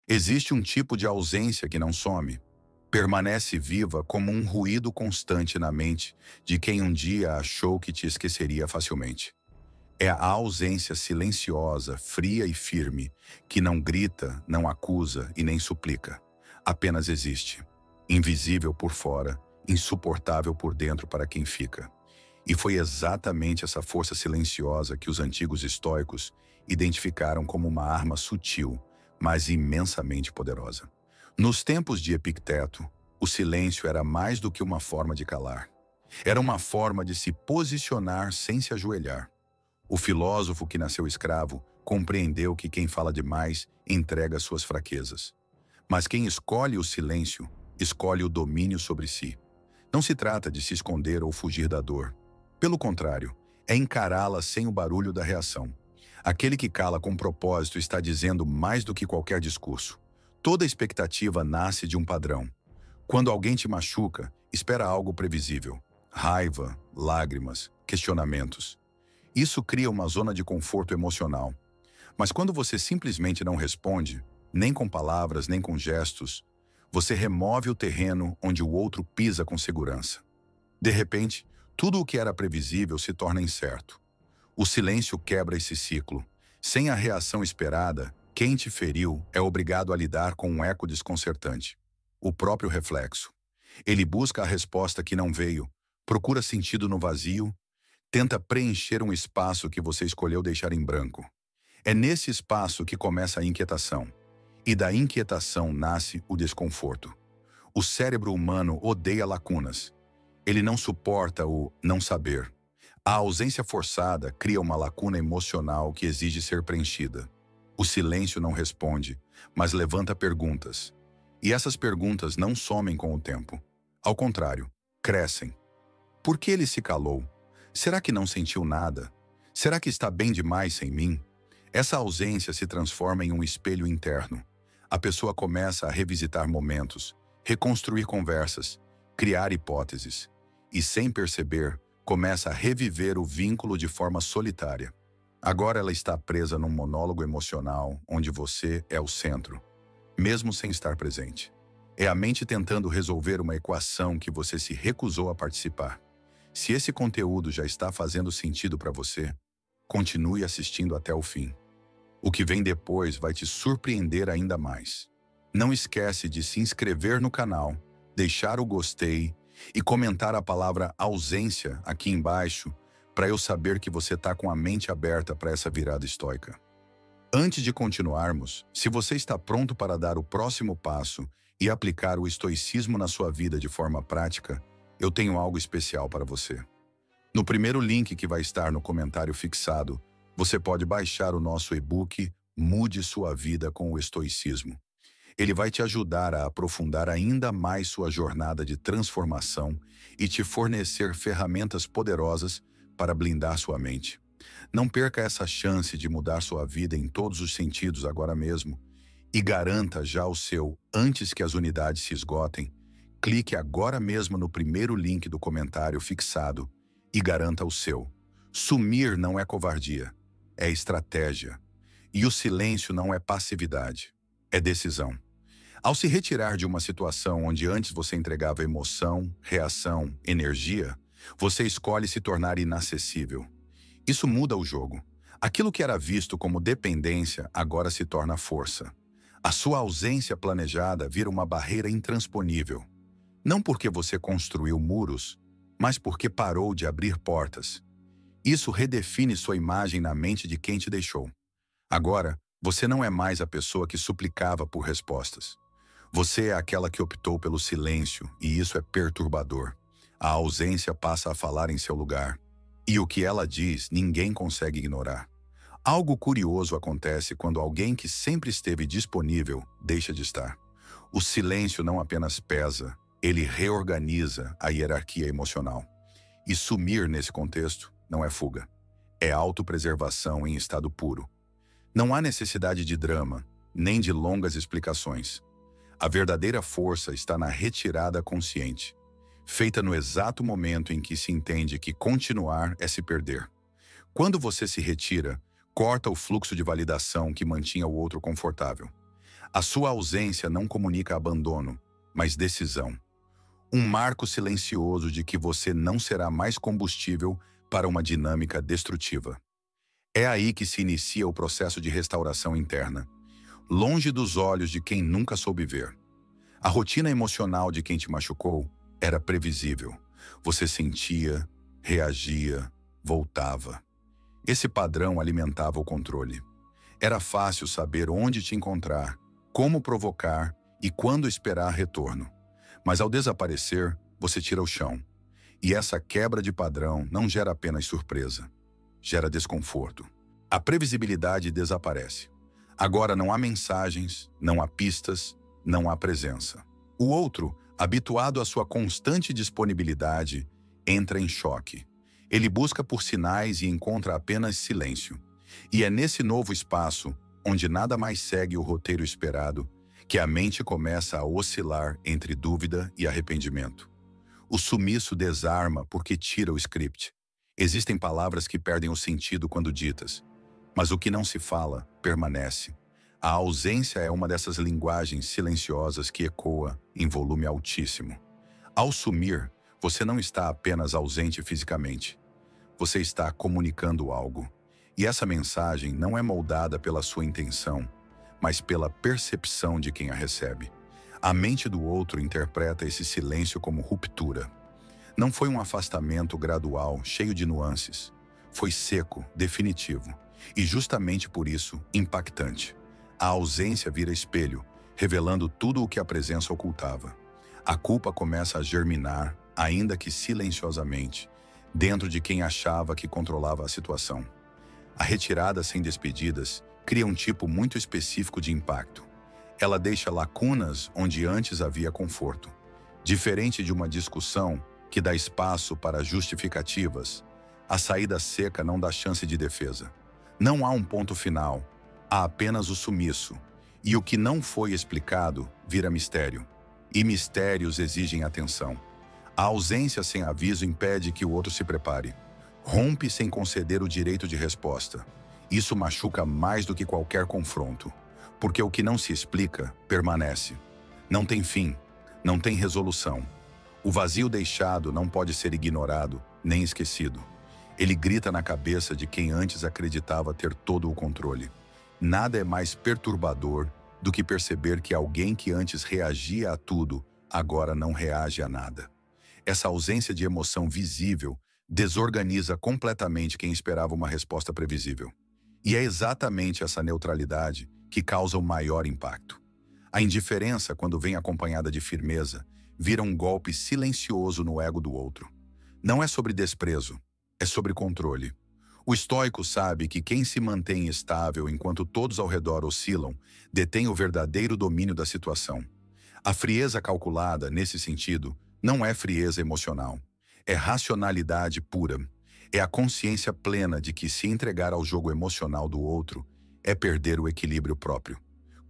Existe um tipo de ausência que não some. Permanece viva como um ruído constante na mente de quem um dia achou que te esqueceria facilmente. É a ausência silenciosa, fria e firme, que não grita, não acusa e nem suplica. Apenas existe. Invisível por fora, insuportável por dentro para quem fica. E foi exatamente essa força silenciosa que os antigos estoicos identificaram como uma arma sutil, mas imensamente poderosa. Nos tempos de Epicteto, o silêncio era mais do que uma forma de calar. Era uma forma de se posicionar sem se ajoelhar. O filósofo que nasceu escravo compreendeu que quem fala demais entrega suas fraquezas. Mas quem escolhe o silêncio, escolhe o domínio sobre si. Não se trata de se esconder ou fugir da dor. Pelo contrário, é encará-la sem o barulho da reação. Aquele que cala com propósito está dizendo mais do que qualquer discurso. Toda expectativa nasce de um padrão. Quando alguém te machuca, espera algo previsível. Raiva, lágrimas, questionamentos. Isso cria uma zona de conforto emocional. Mas quando você simplesmente não responde, nem com palavras, nem com gestos, você remove o terreno onde o outro pisa com segurança. De repente, tudo o que era previsível se torna incerto. O silêncio quebra esse ciclo. Sem a reação esperada, quem te feriu é obrigado a lidar com um eco desconcertante. O próprio reflexo. Ele busca a resposta que não veio, procura sentido no vazio, tenta preencher um espaço que você escolheu deixar em branco. É nesse espaço que começa a inquietação. E da inquietação nasce o desconforto. O cérebro humano odeia lacunas. Ele não suporta o não saber. A ausência forçada cria uma lacuna emocional que exige ser preenchida. O silêncio não responde, mas levanta perguntas. E essas perguntas não somem com o tempo. Ao contrário, crescem. Por que ele se calou? Será que não sentiu nada? Será que está bem demais sem mim? Essa ausência se transforma em um espelho interno. A pessoa começa a revisitar momentos, reconstruir conversas, criar hipóteses. E, sem perceber, começa a reviver o vínculo de forma solitária. Agora ela está presa num monólogo emocional onde você é o centro, mesmo sem estar presente. É a mente tentando resolver uma equação que você se recusou a participar. Se esse conteúdo já está fazendo sentido para você, continue assistindo até o fim. O que vem depois vai te surpreender ainda mais. Não esquece de se inscrever no canal, deixar o gostei e comentar a palavra ausência aqui embaixo para eu saber que você está com a mente aberta para essa virada estoica. Antes de continuarmos, se você está pronto para dar o próximo passo e aplicar o estoicismo na sua vida de forma prática, eu tenho algo especial para você. No primeiro link que vai estar no comentário fixado, você pode baixar o nosso e-book Mude Sua Vida com o Estoicismo. Ele vai te ajudar a aprofundar ainda mais sua jornada de transformação e te fornecer ferramentas poderosas para blindar sua mente. Não perca essa chance de mudar sua vida em todos os sentidos agora mesmo e garanta já o seu antes que as unidades se esgotem. Clique agora mesmo no primeiro link do comentário fixado e garanta o seu. Sumir não é covardia, é estratégia. E o silêncio não é passividade, é decisão. Ao se retirar de uma situação onde antes você entregava emoção, reação, energia, você escolhe se tornar inacessível. Isso muda o jogo. Aquilo que era visto como dependência agora se torna força. A sua ausência planejada vira uma barreira intransponível. Não porque você construiu muros, mas porque parou de abrir portas. Isso redefine sua imagem na mente de quem te deixou. Agora, você não é mais a pessoa que suplicava por respostas. Você é aquela que optou pelo silêncio, e isso é perturbador. A ausência passa a falar em seu lugar. E o que ela diz, ninguém consegue ignorar. Algo curioso acontece quando alguém que sempre esteve disponível deixa de estar. O silêncio não apenas pesa, ele reorganiza a hierarquia emocional. E sumir nesse contexto não é fuga. É autopreservação em estado puro. Não há necessidade de drama, nem de longas explicações. A verdadeira força está na retirada consciente, feita no exato momento em que se entende que continuar é se perder. Quando você se retira, corta o fluxo de validação que mantinha o outro confortável. A sua ausência não comunica abandono, mas decisão. Um marco silencioso de que você não será mais combustível para uma dinâmica destrutiva. É aí que se inicia o processo de restauração interna, longe dos olhos de quem nunca soube ver. A rotina emocional de quem te machucou era previsível. Você sentia, reagia, voltava. Esse padrão alimentava o controle. Era fácil saber onde te encontrar, como provocar e quando esperar retorno. Mas ao desaparecer, você tira o chão. E essa quebra de padrão não gera apenas surpresa, gera desconforto. A previsibilidade desaparece. Agora não há mensagens, não há pistas, não há presença. O outro, habituado à sua constante disponibilidade, entra em choque. Ele busca por sinais e encontra apenas silêncio. E é nesse novo espaço, onde nada mais segue o roteiro esperado, que a mente começa a oscilar entre dúvida e arrependimento. O sumiço desarma porque tira o script. Existem palavras que perdem o sentido quando ditas, mas o que não se fala permanece. A ausência é uma dessas linguagens silenciosas que ecoa em volume altíssimo. Ao sumir, você não está apenas ausente fisicamente. Você está comunicando algo. E essa mensagem não é moldada pela sua intenção, mas pela percepção de quem a recebe. A mente do outro interpreta esse silêncio como ruptura. Não foi um afastamento gradual, cheio de nuances. Foi seco, definitivo. E justamente por isso, impactante. A ausência vira espelho, revelando tudo o que a presença ocultava. A culpa começa a germinar, ainda que silenciosamente, dentro de quem achava que controlava a situação. A retirada sem despedidas cria um tipo muito específico de impacto. Ela deixa lacunas onde antes havia conforto. Diferente de uma discussão que dá espaço para justificativas, a saída seca não dá chance de defesa. Não há um ponto final, há apenas o sumiço. E o que não foi explicado vira mistério. E mistérios exigem atenção. A ausência sem aviso impede que o outro se prepare. Rompe sem conceder o direito de resposta. Isso machuca mais do que qualquer confronto, porque o que não se explica permanece. Não tem fim, não tem resolução. O vazio deixado não pode ser ignorado nem esquecido. Ele grita na cabeça de quem antes acreditava ter todo o controle. Nada é mais perturbador do que perceber que alguém que antes reagia a tudo, agora não reage a nada. Essa ausência de emoção visível desorganiza completamente quem esperava uma resposta previsível. E é exatamente essa neutralidade que causa o maior impacto. A indiferença, quando vem acompanhada de firmeza, vira um golpe silencioso no ego do outro. Não é sobre desprezo, é sobre controle. O estoico sabe que quem se mantém estável enquanto todos ao redor oscilam, detém o verdadeiro domínio da situação. A frieza calculada, nesse sentido, não é frieza emocional. É racionalidade pura. É a consciência plena de que se entregar ao jogo emocional do outro é perder o equilíbrio próprio.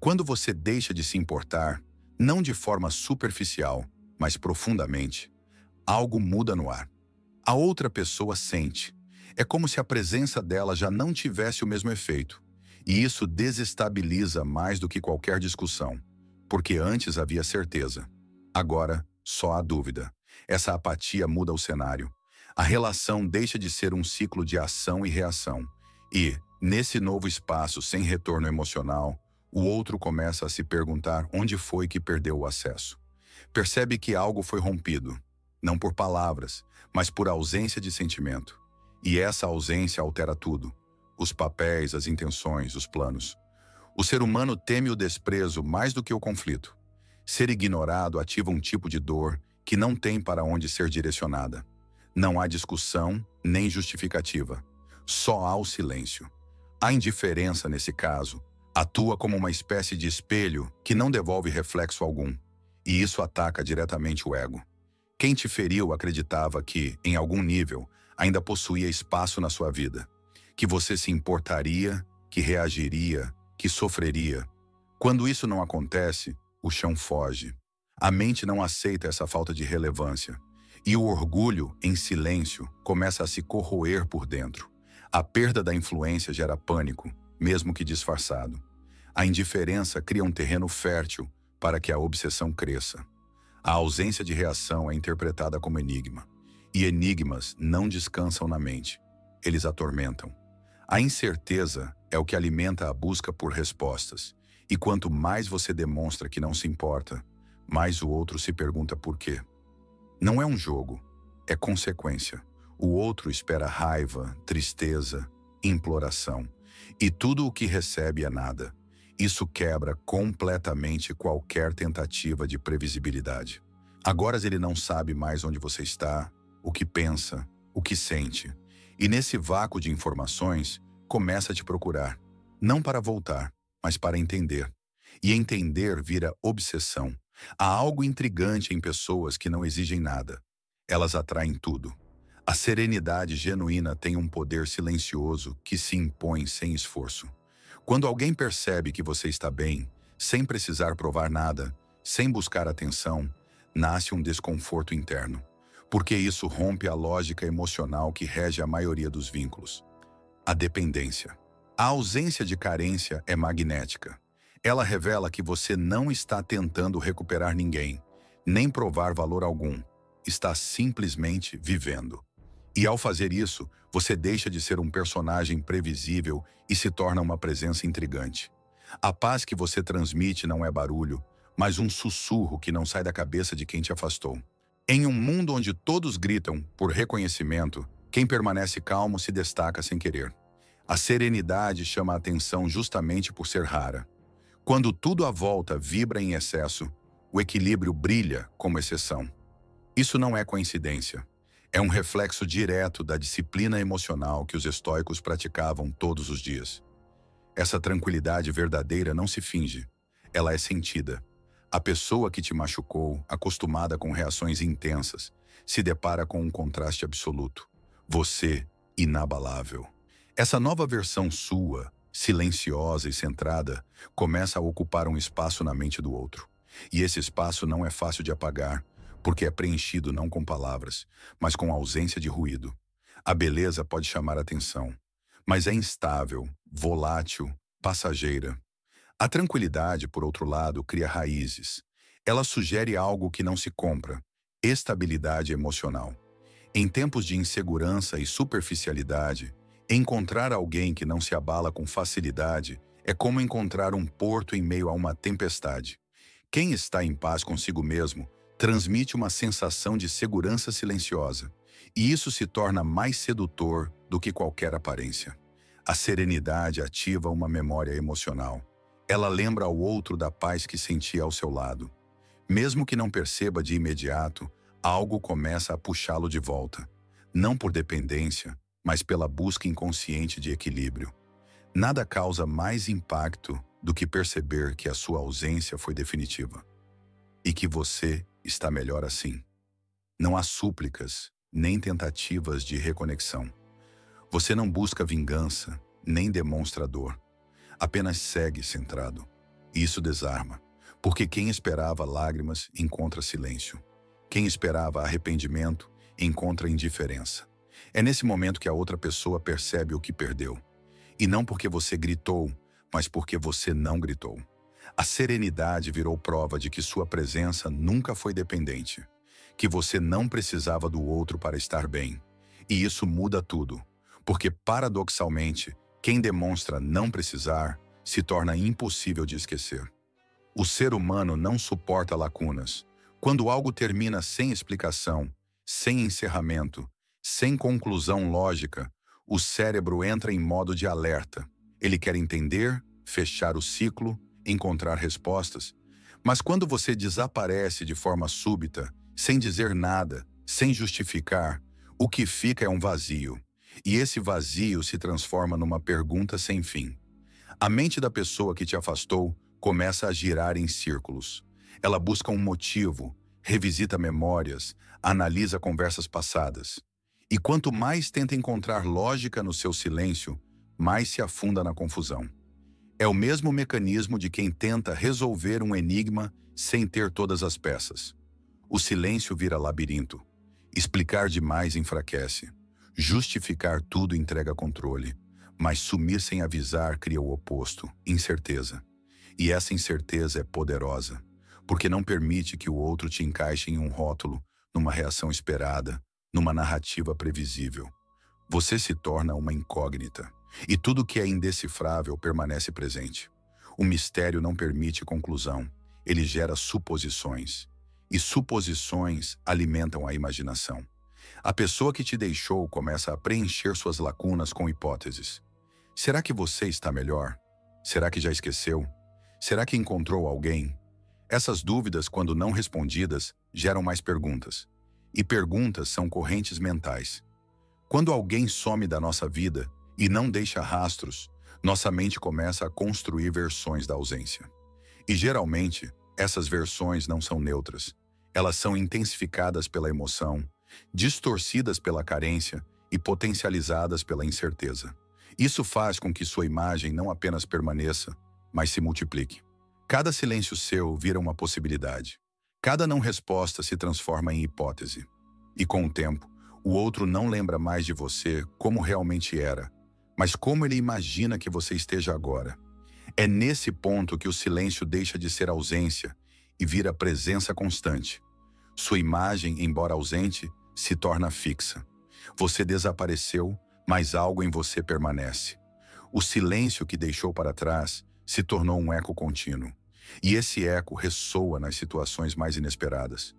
Quando você deixa de se importar, não de forma superficial, mas profundamente, algo muda no ar. A outra pessoa sente. É como se a presença dela já não tivesse o mesmo efeito. E isso desestabiliza mais do que qualquer discussão, porque antes havia certeza. Agora, só há dúvida. Essa apatia muda o cenário. A relação deixa de ser um ciclo de ação e reação. E, nesse novo espaço sem retorno emocional, o outro começa a se perguntar onde foi que perdeu o acesso. Percebe que algo foi rompido, não por palavras, mas por ausência de sentimento. E essa ausência altera tudo: os papéis, as intenções, os planos. O ser humano teme o desprezo mais do que o conflito. Ser ignorado ativa um tipo de dor que não tem para onde ser direcionada. Não há discussão nem justificativa. Só há o silêncio. A indiferença, nesse caso, atua como uma espécie de espelho que não devolve reflexo algum. E isso ataca diretamente o ego. Quem te feriu acreditava que, em algum nível, ainda possuía espaço na sua vida. Que você se importaria, que reagiria, que sofreria. Quando isso não acontece, o chão foge. A mente não aceita essa falta de relevância. E o orgulho, em silêncio, começa a se corroer por dentro. A perda da influência gera pânico, mesmo que disfarçado. A indiferença cria um terreno fértil para que a obsessão cresça. A ausência de reação é interpretada como enigma. E enigmas não descansam na mente. Eles atormentam. A incerteza é o que alimenta a busca por respostas. E quanto mais você demonstra que não se importa, mais o outro se pergunta por quê. Não é um jogo, é consequência. O outro espera raiva, tristeza, imploração. E tudo o que recebe é nada. Isso quebra completamente qualquer tentativa de previsibilidade. Agora ele não sabe mais onde você está, o que pensa, o que sente. E nesse vácuo de informações, começa a te procurar. Não para voltar, mas para entender. E entender vira obsessão. Há algo intrigante em pessoas que não exigem nada. Elas atraem tudo. A serenidade genuína tem um poder silencioso que se impõe sem esforço. Quando alguém percebe que você está bem, sem precisar provar nada, sem buscar atenção, nasce um desconforto interno. Porque isso rompe a lógica emocional que rege a maioria dos vínculos. A dependência. A ausência de carência é magnética. Ela revela que você não está tentando recuperar ninguém, nem provar valor algum. Está simplesmente vivendo. E ao fazer isso, você deixa de ser um personagem previsível e se torna uma presença intrigante. A paz que você transmite não é barulho, mas um sussurro que não sai da cabeça de quem te afastou. Em um mundo onde todos gritam por reconhecimento, quem permanece calmo se destaca sem querer. A serenidade chama a atenção justamente por ser rara. Quando tudo à volta vibra em excesso, o equilíbrio brilha como exceção. Isso não é coincidência. É um reflexo direto da disciplina emocional que os estoicos praticavam todos os dias. Essa tranquilidade verdadeira não se finge, ela é sentida. A pessoa que te machucou, acostumada com reações intensas, se depara com um contraste absoluto. Você, inabalável. Essa nova versão sua, silenciosa e centrada, começa a ocupar um espaço na mente do outro. E esse espaço não é fácil de apagar, porque é preenchido não com palavras, mas com ausência de ruído. A beleza pode chamar atenção, mas é instável, volátil, passageira. A tranquilidade, por outro lado, cria raízes. Ela sugere algo que não se compra, estabilidade emocional. Em tempos de insegurança e superficialidade, encontrar alguém que não se abala com facilidade é como encontrar um porto em meio a uma tempestade. Quem está em paz consigo mesmo transmite uma sensação de segurança silenciosa, e isso se torna mais sedutor do que qualquer aparência. A serenidade ativa uma memória emocional. Ela lembra ao outro da paz que sentia ao seu lado. Mesmo que não perceba de imediato, algo começa a puxá-lo de volta. Não por dependência, mas pela busca inconsciente de equilíbrio. Nada causa mais impacto do que perceber que a sua ausência foi definitiva. E que você está melhor assim. Não há súplicas, nem tentativas de reconexão. Você não busca vingança, nem demonstra dor. Apenas segue centrado. Isso desarma, porque quem esperava lágrimas encontra silêncio. Quem esperava arrependimento encontra indiferença. É nesse momento que a outra pessoa percebe o que perdeu. E não porque você gritou, mas porque você não gritou. A serenidade virou prova de que sua presença nunca foi dependente, que você não precisava do outro para estar bem. E isso muda tudo, porque, paradoxalmente, quem demonstra não precisar se torna impossível de esquecer. O ser humano não suporta lacunas. Quando algo termina sem explicação, sem encerramento, sem conclusão lógica, o cérebro entra em modo de alerta. Ele quer entender, fechar o ciclo, encontrar respostas. Mas quando você desaparece de forma súbita, sem dizer nada, sem justificar, o que fica é um vazio. E esse vazio se transforma numa pergunta sem fim. A mente da pessoa que te afastou começa a girar em círculos. Ela busca um motivo, revisita memórias, analisa conversas passadas. E quanto mais tenta encontrar lógica no seu silêncio, mais se afunda na confusão. É o mesmo mecanismo de quem tenta resolver um enigma sem ter todas as peças. O silêncio vira labirinto. Explicar demais enfraquece. Justificar tudo entrega controle. Mas sumir sem avisar cria o oposto, incerteza. E essa incerteza é poderosa, porque não permite que o outro te encaixe em um rótulo, numa reação esperada, numa narrativa previsível. Você se torna uma incógnita, e tudo que é indecifrável permanece presente. O mistério não permite conclusão, ele gera suposições. E suposições alimentam a imaginação. A pessoa que te deixou começa a preencher suas lacunas com hipóteses. Será que você está melhor? Será que já esqueceu? Será que encontrou alguém? Essas dúvidas, quando não respondidas, geram mais perguntas. E perguntas são correntes mentais. Quando alguém some da nossa vida e não deixa rastros, nossa mente começa a construir versões da ausência. E geralmente, essas versões não são neutras. Elas são intensificadas pela emoção, distorcidas pela carência e potencializadas pela incerteza. Isso faz com que sua imagem não apenas permaneça, mas se multiplique. Cada silêncio seu vira uma possibilidade. Cada não resposta se transforma em hipótese. E com o tempo, o outro não lembra mais de você como realmente era, mas como ele imagina que você esteja agora. É nesse ponto que o silêncio deixa de ser ausência e vira presença constante. Sua imagem, embora ausente, se torna fixa. Você desapareceu, mas algo em você permanece. O silêncio que deixou para trás se tornou um eco contínuo. E esse eco ressoa nas situações mais inesperadas.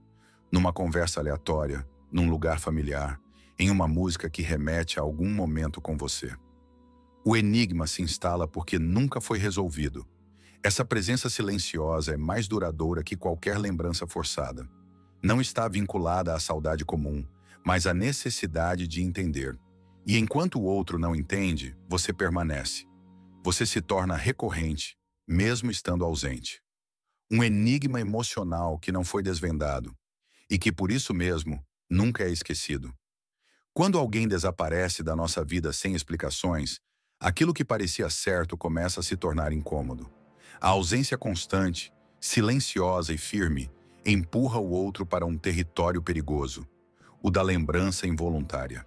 Numa conversa aleatória, num lugar familiar, em uma música que remete a algum momento com você. O enigma se instala porque nunca foi resolvido. Essa presença silenciosa é mais duradoura que qualquer lembrança forçada. Não está vinculada à saudade comum, mas à necessidade de entender. E enquanto o outro não entende, você permanece. Você se torna recorrente, mesmo estando ausente. Um enigma emocional que não foi desvendado e que, por isso mesmo, nunca é esquecido. Quando alguém desaparece da nossa vida sem explicações, aquilo que parecia certo começa a se tornar incômodo. A ausência constante, silenciosa e firme, empurra o outro para um território perigoso, o da lembrança involuntária.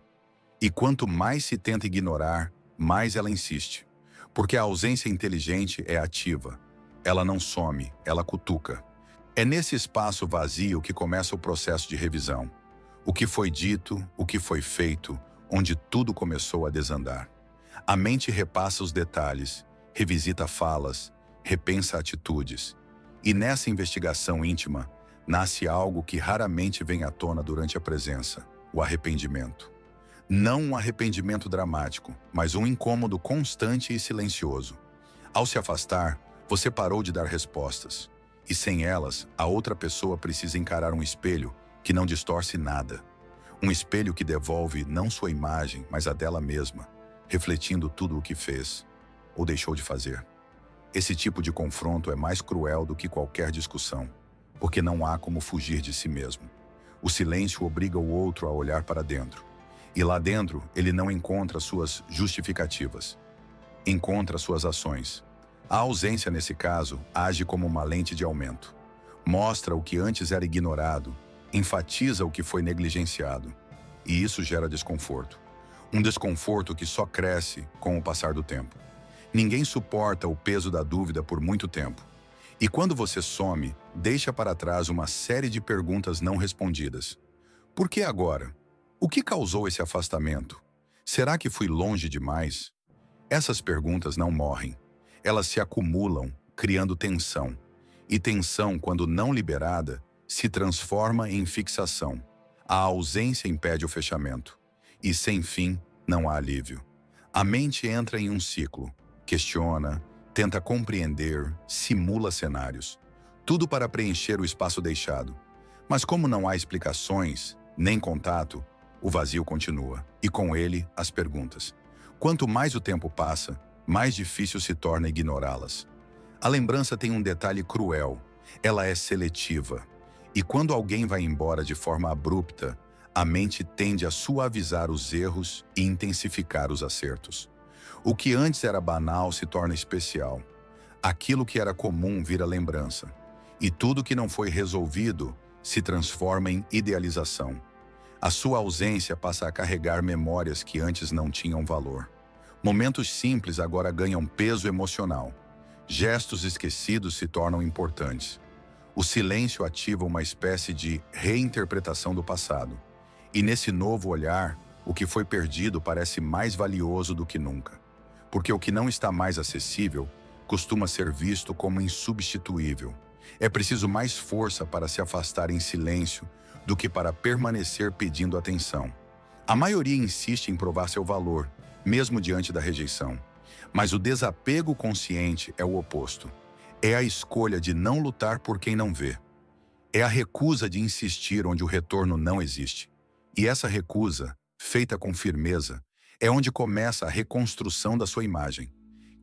E quanto mais se tenta ignorar, mais ela insiste. Porque a ausência inteligente é ativa. Ela não some, ela cutuca. É nesse espaço vazio que começa o processo de revisão. O que foi dito, o que foi feito, onde tudo começou a desandar. A mente repassa os detalhes, revisita falas, repensa atitudes. E nessa investigação íntima, nasce algo que raramente vem à tona durante a presença, o arrependimento. Não um arrependimento dramático, mas um incômodo constante e silencioso. Ao se afastar, você parou de dar respostas. E sem elas, a outra pessoa precisa encarar um espelho que não distorce nada. Um espelho que devolve não sua imagem, mas a dela mesma, refletindo tudo o que fez ou deixou de fazer. Esse tipo de confronto é mais cruel do que qualquer discussão, porque não há como fugir de si mesmo. O silêncio obriga o outro a olhar para dentro. E lá dentro, ele não encontra suas justificativas. Encontra suas ações. A ausência, nesse caso, age como uma lente de aumento. Mostra o que antes era ignorado, enfatiza o que foi negligenciado. E isso gera desconforto. Um desconforto que só cresce com o passar do tempo. Ninguém suporta o peso da dúvida por muito tempo. E quando você some, deixa para trás uma série de perguntas não respondidas. Por que agora? O que causou esse afastamento? Será que fui longe demais? Essas perguntas não morrem. Elas se acumulam, criando tensão. E tensão, quando não liberada, se transforma em fixação. A ausência impede o fechamento. E sem fim, não há alívio. A mente entra em um ciclo. Questiona, tenta compreender, simula cenários. Tudo para preencher o espaço deixado. Mas como não há explicações, nem contato, o vazio continua, e com ele, as perguntas. Quanto mais o tempo passa, mais difícil se torna ignorá-las. A lembrança tem um detalhe cruel. Ela é seletiva. E quando alguém vai embora de forma abrupta, a mente tende a suavizar os erros e intensificar os acertos. O que antes era banal se torna especial. Aquilo que era comum vira lembrança. E tudo que não foi resolvido se transforma em idealização. A sua ausência passa a carregar memórias que antes não tinham valor. Momentos simples agora ganham peso emocional. Gestos esquecidos se tornam importantes. O silêncio ativa uma espécie de reinterpretação do passado. E nesse novo olhar, o que foi perdido parece mais valioso do que nunca. Porque o que não está mais acessível costuma ser visto como insubstituível. É preciso mais força para se afastar em silêncio do que para permanecer pedindo atenção. A maioria insiste em provar seu valor, mesmo diante da rejeição. Mas o desapego consciente é o oposto. É a escolha de não lutar por quem não vê. É a recusa de insistir onde o retorno não existe. E essa recusa, feita com firmeza, é onde começa a reconstrução da sua imagem.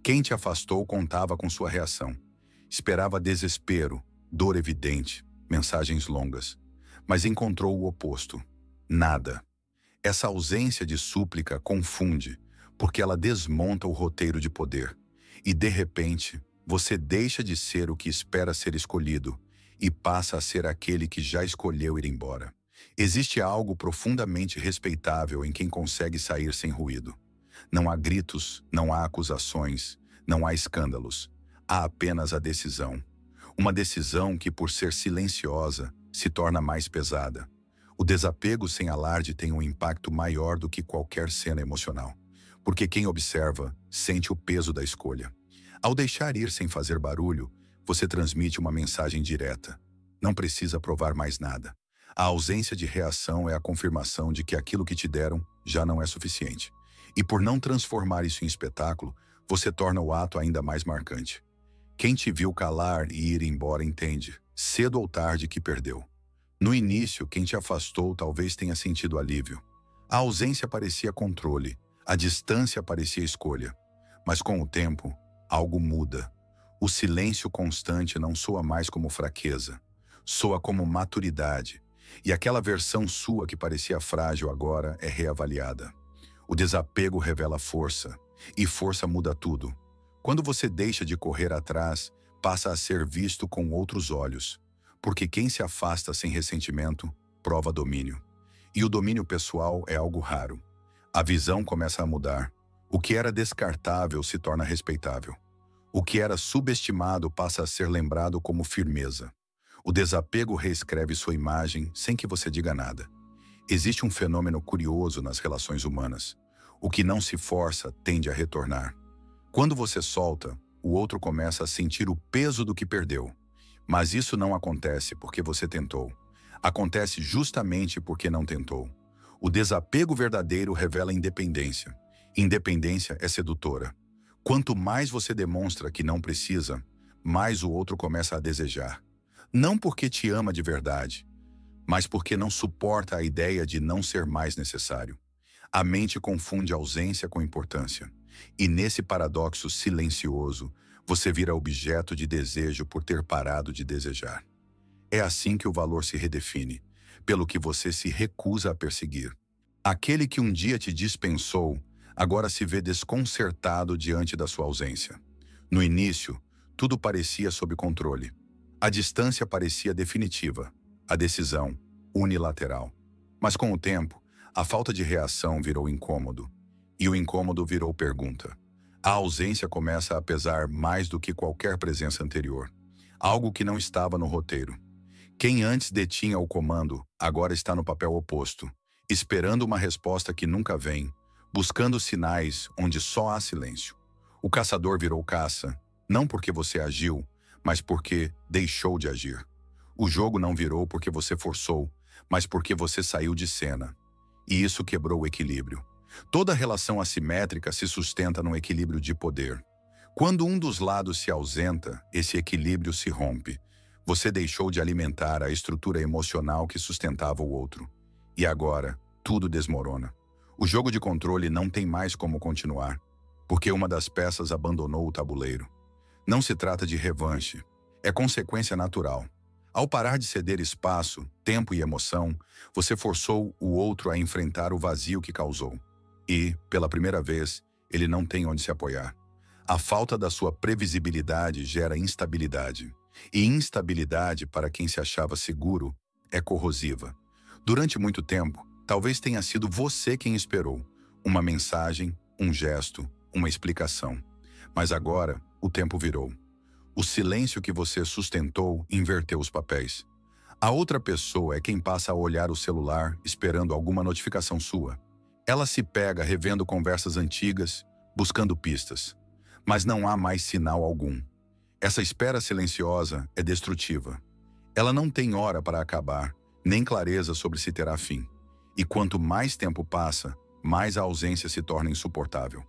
Quem te afastou contava com sua reação. Esperava desespero, dor evidente, mensagens longas. Mas encontrou o oposto. Nada. Essa ausência de súplica confunde, porque ela desmonta o roteiro de poder. E, de repente, você deixa de ser o que espera ser escolhido e passa a ser aquele que já escolheu ir embora. Existe algo profundamente respeitável em quem consegue sair sem ruído. Não há gritos, não há acusações, não há escândalos. Há apenas a decisão. Uma decisão que, por ser silenciosa, se torna mais pesada. O desapego sem alarde tem um impacto maior do que qualquer cena emocional, porque quem observa sente o peso da escolha. Ao deixar ir sem fazer barulho, você transmite uma mensagem direta. Não precisa provar mais nada. A ausência de reação é a confirmação de que aquilo que te deram já não é suficiente. E por não transformar isso em espetáculo, você torna o ato ainda mais marcante. Quem te viu calar e ir embora entende, cedo ou tarde, que perdeu. No início, quem te afastou talvez tenha sentido alívio. A ausência parecia controle, a distância parecia escolha. Mas com o tempo, algo muda. O silêncio constante não soa mais como fraqueza, soa como maturidade. E aquela versão sua que parecia frágil agora é reavaliada. O desapego revela força, e força muda tudo. Quando você deixa de correr atrás, passa a ser visto com outros olhos. Porque quem se afasta sem ressentimento, prova domínio. E o domínio pessoal é algo raro. A visão começa a mudar. O que era descartável se torna respeitável. O que era subestimado passa a ser lembrado como firmeza. O desapego reescreve sua imagem sem que você diga nada. Existe um fenômeno curioso nas relações humanas. O que não se força tende a retornar. Quando você solta, o outro começa a sentir o peso do que perdeu. Mas isso não acontece porque você tentou. Acontece justamente porque não tentou. O desapego verdadeiro revela independência. Independência é sedutora. Quanto mais você demonstra que não precisa, mais o outro começa a desejar. Não porque te ama de verdade, mas porque não suporta a ideia de não ser mais necessário. A mente confunde ausência com importância. E nesse paradoxo silencioso, você vira objeto de desejo por ter parado de desejar. É assim que o valor se redefine, pelo que você se recusa a perseguir. Aquele que um dia te dispensou, agora se vê desconcertado diante da sua ausência. No início, tudo parecia sob controle. A distância parecia definitiva, a decisão unilateral. Mas com o tempo, a falta de reação virou incômodo, e o incômodo virou pergunta. A ausência começa a pesar mais do que qualquer presença anterior, algo que não estava no roteiro. Quem antes detinha o comando, agora está no papel oposto, esperando uma resposta que nunca vem, buscando sinais onde só há silêncio. O caçador virou caça, não porque você agiu, mas porque deixou de agir. O jogo não virou porque você forçou, mas porque você saiu de cena. E isso quebrou o equilíbrio. Toda relação assimétrica se sustenta num equilíbrio de poder. Quando um dos lados se ausenta, esse equilíbrio se rompe. Você deixou de alimentar a estrutura emocional que sustentava o outro. E agora, tudo desmorona. O jogo de controle não tem mais como continuar, porque uma das peças abandonou o tabuleiro. Não se trata de revanche, é consequência natural. Ao parar de ceder espaço, tempo e emoção, você forçou o outro a enfrentar o vazio que causou. E, pela primeira vez, ele não tem onde se apoiar. A falta da sua previsibilidade gera instabilidade. E instabilidade, para quem se achava seguro, é corrosiva. Durante muito tempo, talvez tenha sido você quem esperou uma mensagem, um gesto, uma explicação. Mas agora, o tempo virou. O silêncio que você sustentou inverteu os papéis. A outra pessoa é quem passa a olhar o celular esperando alguma notificação sua. Ela se pega revendo conversas antigas, buscando pistas. Mas não há mais sinal algum. Essa espera silenciosa é destrutiva. Ela não tem hora para acabar, nem clareza sobre se terá fim. E quanto mais tempo passa, mais a ausência se torna insuportável.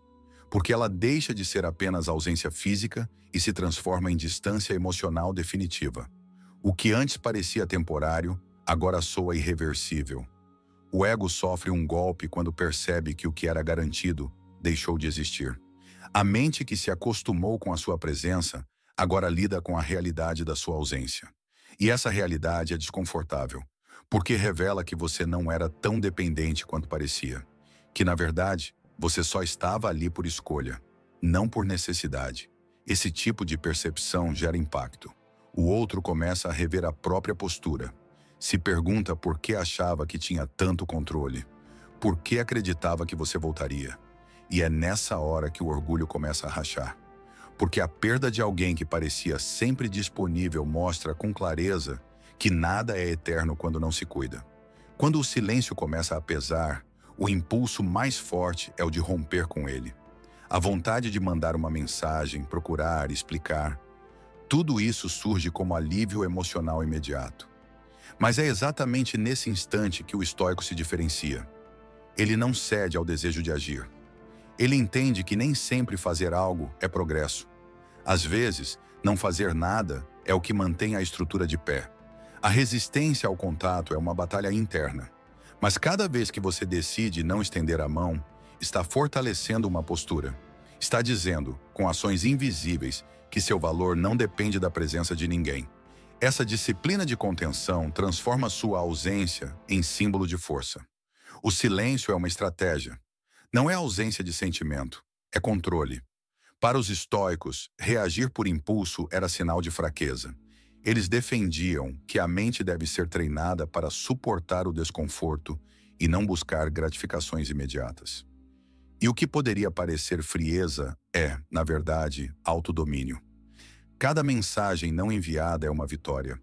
Porque ela deixa de ser apenas ausência física e se transforma em distância emocional definitiva. O que antes parecia temporário, agora soa irreversível. O ego sofre um golpe quando percebe que o que era garantido deixou de existir. A mente que se acostumou com a sua presença, agora lida com a realidade da sua ausência. E essa realidade é desconfortável, porque revela que você não era tão dependente quanto parecia. Que, na verdade, você só estava ali por escolha, não por necessidade. Esse tipo de percepção gera impacto. O outro começa a rever a própria postura. Se pergunta por que achava que tinha tanto controle. Por que acreditava que você voltaria. E é nessa hora que o orgulho começa a rachar. Porque a perda de alguém que parecia sempre disponível mostra com clareza que nada é eterno quando não se cuida. Quando o silêncio começa a pesar, o impulso mais forte é o de romper com ele. A vontade de mandar uma mensagem, procurar, explicar. Tudo isso surge como alívio emocional imediato. Mas é exatamente nesse instante que o estoico se diferencia. Ele não cede ao desejo de agir. Ele entende que nem sempre fazer algo é progresso. Às vezes, não fazer nada é o que mantém a estrutura de pé. A resistência ao contato é uma batalha interna. Mas cada vez que você decide não estender a mão, está fortalecendo uma postura. Está dizendo, com ações invisíveis, que seu valor não depende da presença de ninguém. Essa disciplina de contenção transforma sua ausência em símbolo de força. O silêncio é uma estratégia. Não é ausência de sentimento, é controle. Para os estoicos, reagir por impulso era sinal de fraqueza. Eles defendiam que a mente deve ser treinada para suportar o desconforto e não buscar gratificações imediatas. E o que poderia parecer frieza é, na verdade, autodomínio. Cada mensagem não enviada é uma vitória.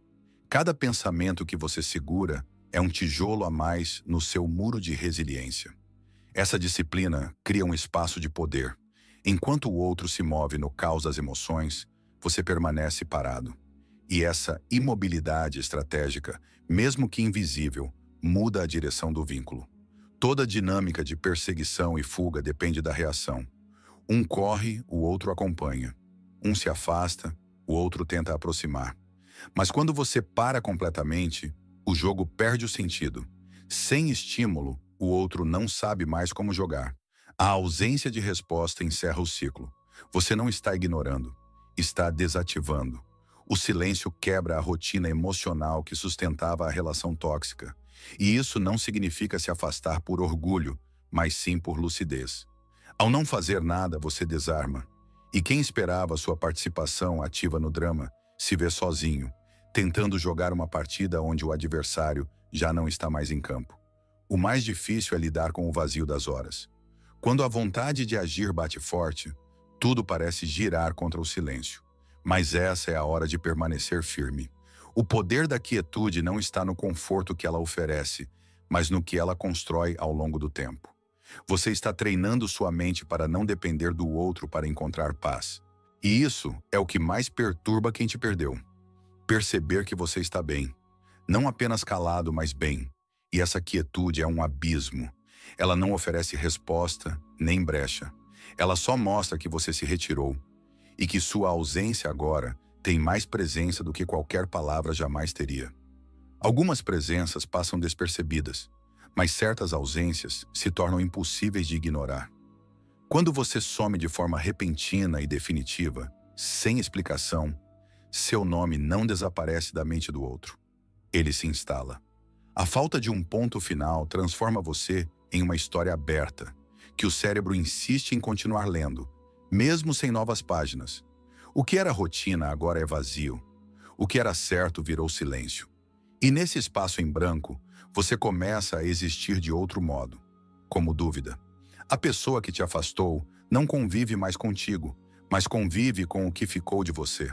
Cada pensamento que você segura é um tijolo a mais no seu muro de resiliência. Essa disciplina cria um espaço de poder. Enquanto o outro se move no caos das emoções, você permanece parado. E essa imobilidade estratégica, mesmo que invisível, muda a direção do vínculo. Toda dinâmica de perseguição e fuga depende da reação. Um corre, o outro acompanha. Um se afasta, o outro tenta aproximar. Mas quando você para completamente, o jogo perde o sentido. Sem estímulo, o outro não sabe mais como jogar. A ausência de resposta encerra o ciclo. Você não está ignorando, está desativando. O silêncio quebra a rotina emocional que sustentava a relação tóxica. E isso não significa se afastar por orgulho, mas sim por lucidez. Ao não fazer nada, você desarma. E quem esperava sua participação ativa no drama, se vê sozinho, tentando jogar uma partida onde o adversário já não está mais em campo. O mais difícil é lidar com o vazio das horas. Quando a vontade de agir bate forte, tudo parece girar contra o silêncio. Mas essa é a hora de permanecer firme. O poder da quietude não está no conforto que ela oferece, mas no que ela constrói ao longo do tempo. Você está treinando sua mente para não depender do outro para encontrar paz. E isso é o que mais perturba quem te perdeu. Perceber que você está bem. Não apenas calado, mas bem. E essa quietude é um abismo. Ela não oferece resposta, nem brecha. Ela só mostra que você se retirou. E que sua ausência agora tem mais presença do que qualquer palavra jamais teria. Algumas presenças passam despercebidas, mas certas ausências se tornam impossíveis de ignorar. Quando você some de forma repentina e definitiva, sem explicação, seu nome não desaparece da mente do outro. Ele se instala. A falta de um ponto final transforma você em uma história aberta, que o cérebro insiste em continuar lendo, mesmo sem novas páginas. O que era rotina agora é vazio. O que era certo virou silêncio. E nesse espaço em branco, você começa a existir de outro modo, como dúvida. A pessoa que te afastou não convive mais contigo, mas convive com o que ficou de você.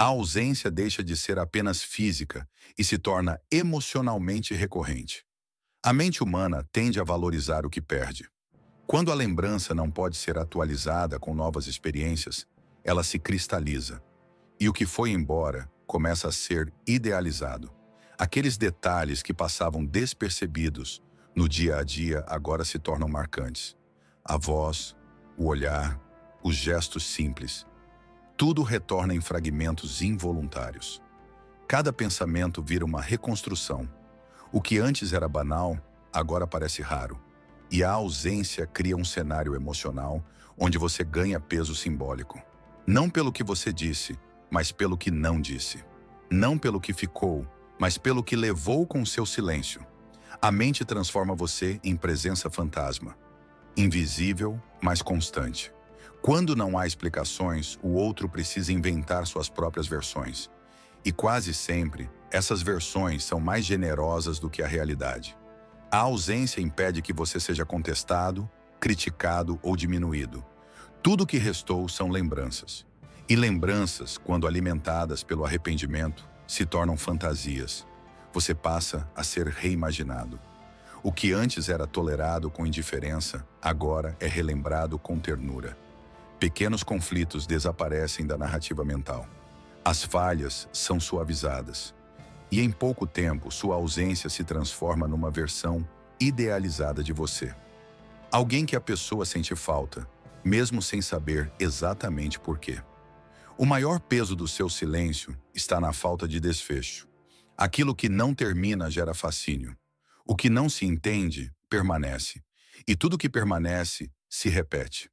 A ausência deixa de ser apenas física e se torna emocionalmente recorrente. A mente humana tende a valorizar o que perde. Quando a lembrança não pode ser atualizada com novas experiências, ela se cristaliza. E o que foi embora começa a ser idealizado. Aqueles detalhes que passavam despercebidos no dia a dia agora se tornam marcantes. A voz, o olhar, os gestos simples. Tudo retorna em fragmentos involuntários. Cada pensamento vira uma reconstrução. O que antes era banal, agora parece raro. E a ausência cria um cenário emocional onde você ganha peso simbólico. Não pelo que você disse, mas pelo que não disse. Não pelo que ficou, mas pelo que levou com seu silêncio. A mente transforma você em presença fantasma. Invisível, mas constante. Quando não há explicações, o outro precisa inventar suas próprias versões. E quase sempre, essas versões são mais generosas do que a realidade. A ausência impede que você seja contestado, criticado ou diminuído. Tudo o que restou são lembranças. E lembranças, quando alimentadas pelo arrependimento, se tornam fantasias. Você passa a ser reimaginado. O que antes era tolerado com indiferença, agora é relembrado com ternura. Pequenos conflitos desaparecem da narrativa mental. As falhas são suavizadas. E em pouco tempo, sua ausência se transforma numa versão idealizada de você. Alguém que a pessoa sente falta, mesmo sem saber exatamente por quê. O maior peso do seu silêncio está na falta de desfecho. Aquilo que não termina gera fascínio. O que não se entende, permanece. E tudo que permanece, se repete.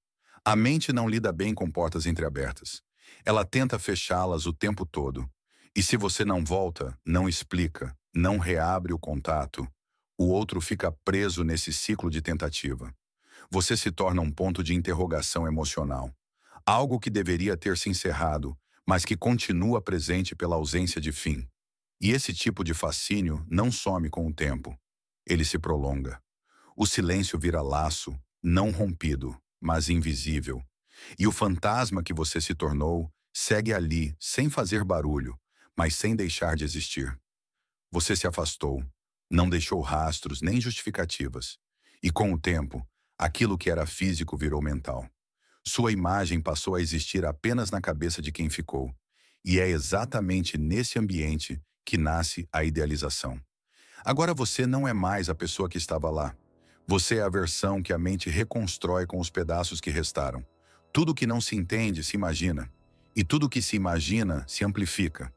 A mente não lida bem com portas entreabertas. Ela tenta fechá-las o tempo todo. E se você não volta, não explica, não reabre o contato, o outro fica preso nesse ciclo de tentativa. Você se torna um ponto de interrogação emocional. Algo que deveria ter se encerrado, mas que continua presente pela ausência de fim. E esse tipo de fascínio não some com o tempo. Ele se prolonga. O silêncio vira laço, não rompido, mas invisível. E o fantasma que você se tornou segue ali, sem fazer barulho, mas sem deixar de existir. Você se afastou, não deixou rastros nem justificativas. E com o tempo, aquilo que era físico virou mental. Sua imagem passou a existir apenas na cabeça de quem ficou. E é exatamente nesse ambiente que nasce a idealização. Agora você não é mais a pessoa que estava lá. Você é a versão que a mente reconstrói com os pedaços que restaram. Tudo que não se entende se imagina. E tudo que se imagina se amplifica.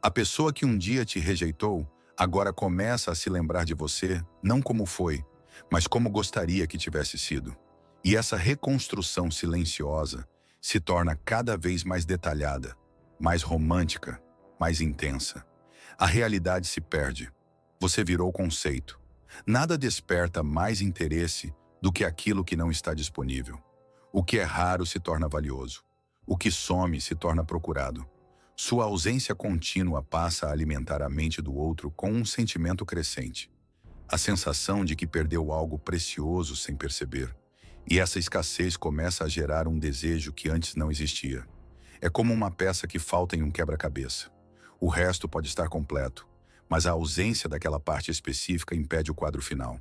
A pessoa que um dia te rejeitou, agora começa a se lembrar de você, não como foi, mas como gostaria que tivesse sido. E essa reconstrução silenciosa se torna cada vez mais detalhada, mais romântica, mais intensa. A realidade se perde. Você virou conceito. Nada desperta mais interesse do que aquilo que não está disponível. O que é raro se torna valioso. O que some se torna procurado. Sua ausência contínua passa a alimentar a mente do outro com um sentimento crescente. A sensação de que perdeu algo precioso sem perceber. E essa escassez começa a gerar um desejo que antes não existia. É como uma peça que falta em um quebra-cabeça. O resto pode estar completo, mas a ausência daquela parte específica impede o quadro final.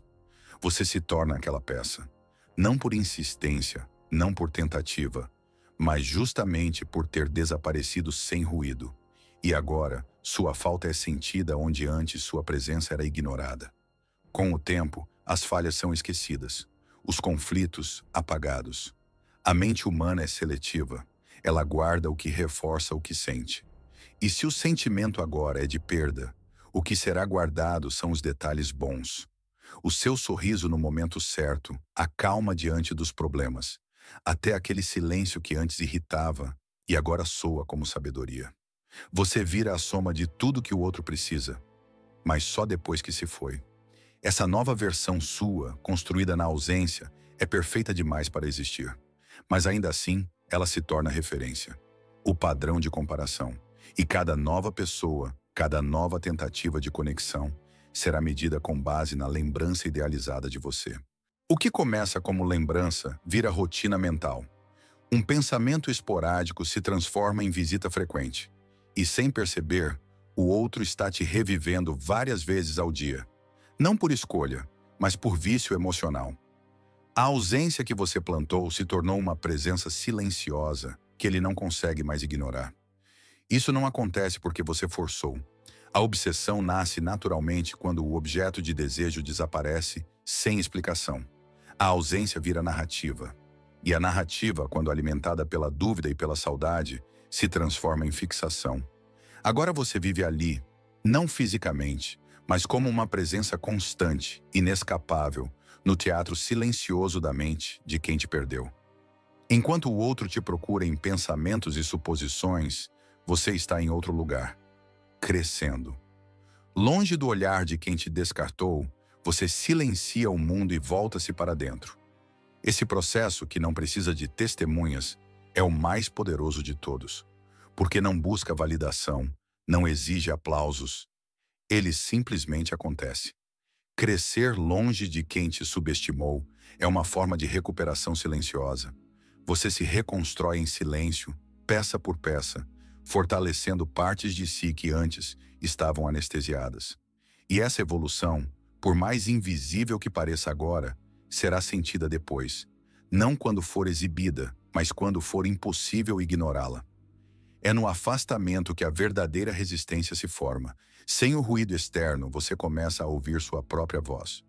Você se torna aquela peça. Não por insistência, não por tentativa, mas justamente por ter desaparecido sem ruído. E agora, sua falta é sentida onde antes sua presença era ignorada. Com o tempo, as falhas são esquecidas, os conflitos apagados. A mente humana é seletiva, ela guarda o que reforça o que sente. E se o sentimento agora é de perda, o que será guardado são os detalhes bons. O seu sorriso no momento certo, a calma diante dos problemas, até aquele silêncio que antes irritava e agora soa como sabedoria. Você vira a soma de tudo que o outro precisa, mas só depois que se foi. Essa nova versão sua, construída na ausência, é perfeita demais para existir. Mas ainda assim, ela se torna referência, o padrão de comparação. E cada nova pessoa, cada nova tentativa de conexão, será medida com base na lembrança idealizada de você. O que começa como lembrança vira rotina mental. Um pensamento esporádico se transforma em visita frequente. E sem perceber, o outro está te revivendo várias vezes ao dia. Não por escolha, mas por vício emocional. A ausência que você plantou se tornou uma presença silenciosa que ele não consegue mais ignorar. Isso não acontece porque você forçou. A obsessão nasce naturalmente quando o objeto de desejo desaparece sem explicação. A ausência vira narrativa. E a narrativa, quando alimentada pela dúvida e pela saudade, se transforma em fixação. Agora você vive ali, não fisicamente, mas como uma presença constante, inescapável, no teatro silencioso da mente de quem te perdeu. Enquanto o outro te procura em pensamentos e suposições, você está em outro lugar, crescendo. Longe do olhar de quem te descartou, você silencia o mundo e volta-se para dentro. Esse processo, que não precisa de testemunhas, é o mais poderoso de todos, porque não busca validação, não exige aplausos. Ele simplesmente acontece. Crescer longe de quem te subestimou é uma forma de recuperação silenciosa. Você se reconstrói em silêncio, peça por peça, fortalecendo partes de si que antes estavam anestesiadas. E essa evolução, por mais invisível que pareça agora, será sentida depois. Não quando for exibida, mas quando for impossível ignorá-la. É no afastamento que a verdadeira resistência se forma. Sem o ruído externo, você começa a ouvir sua própria voz.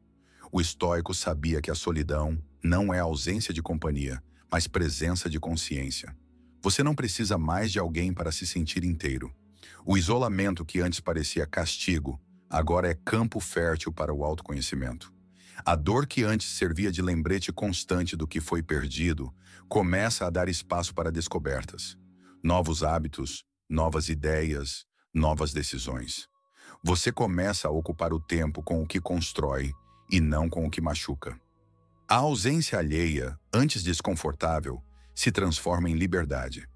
O estoico sabia que a solidão não é ausência de companhia, mas presença de consciência. Você não precisa mais de alguém para se sentir inteiro. O isolamento que antes parecia castigo, agora é campo fértil para o autoconhecimento. A dor que antes servia de lembrete constante do que foi perdido, começa a dar espaço para descobertas. Novos hábitos, novas ideias, novas decisões. Você começa a ocupar o tempo com o que constrói e não com o que machuca. A ausência alheia, antes desconfortável, se transforma em liberdade.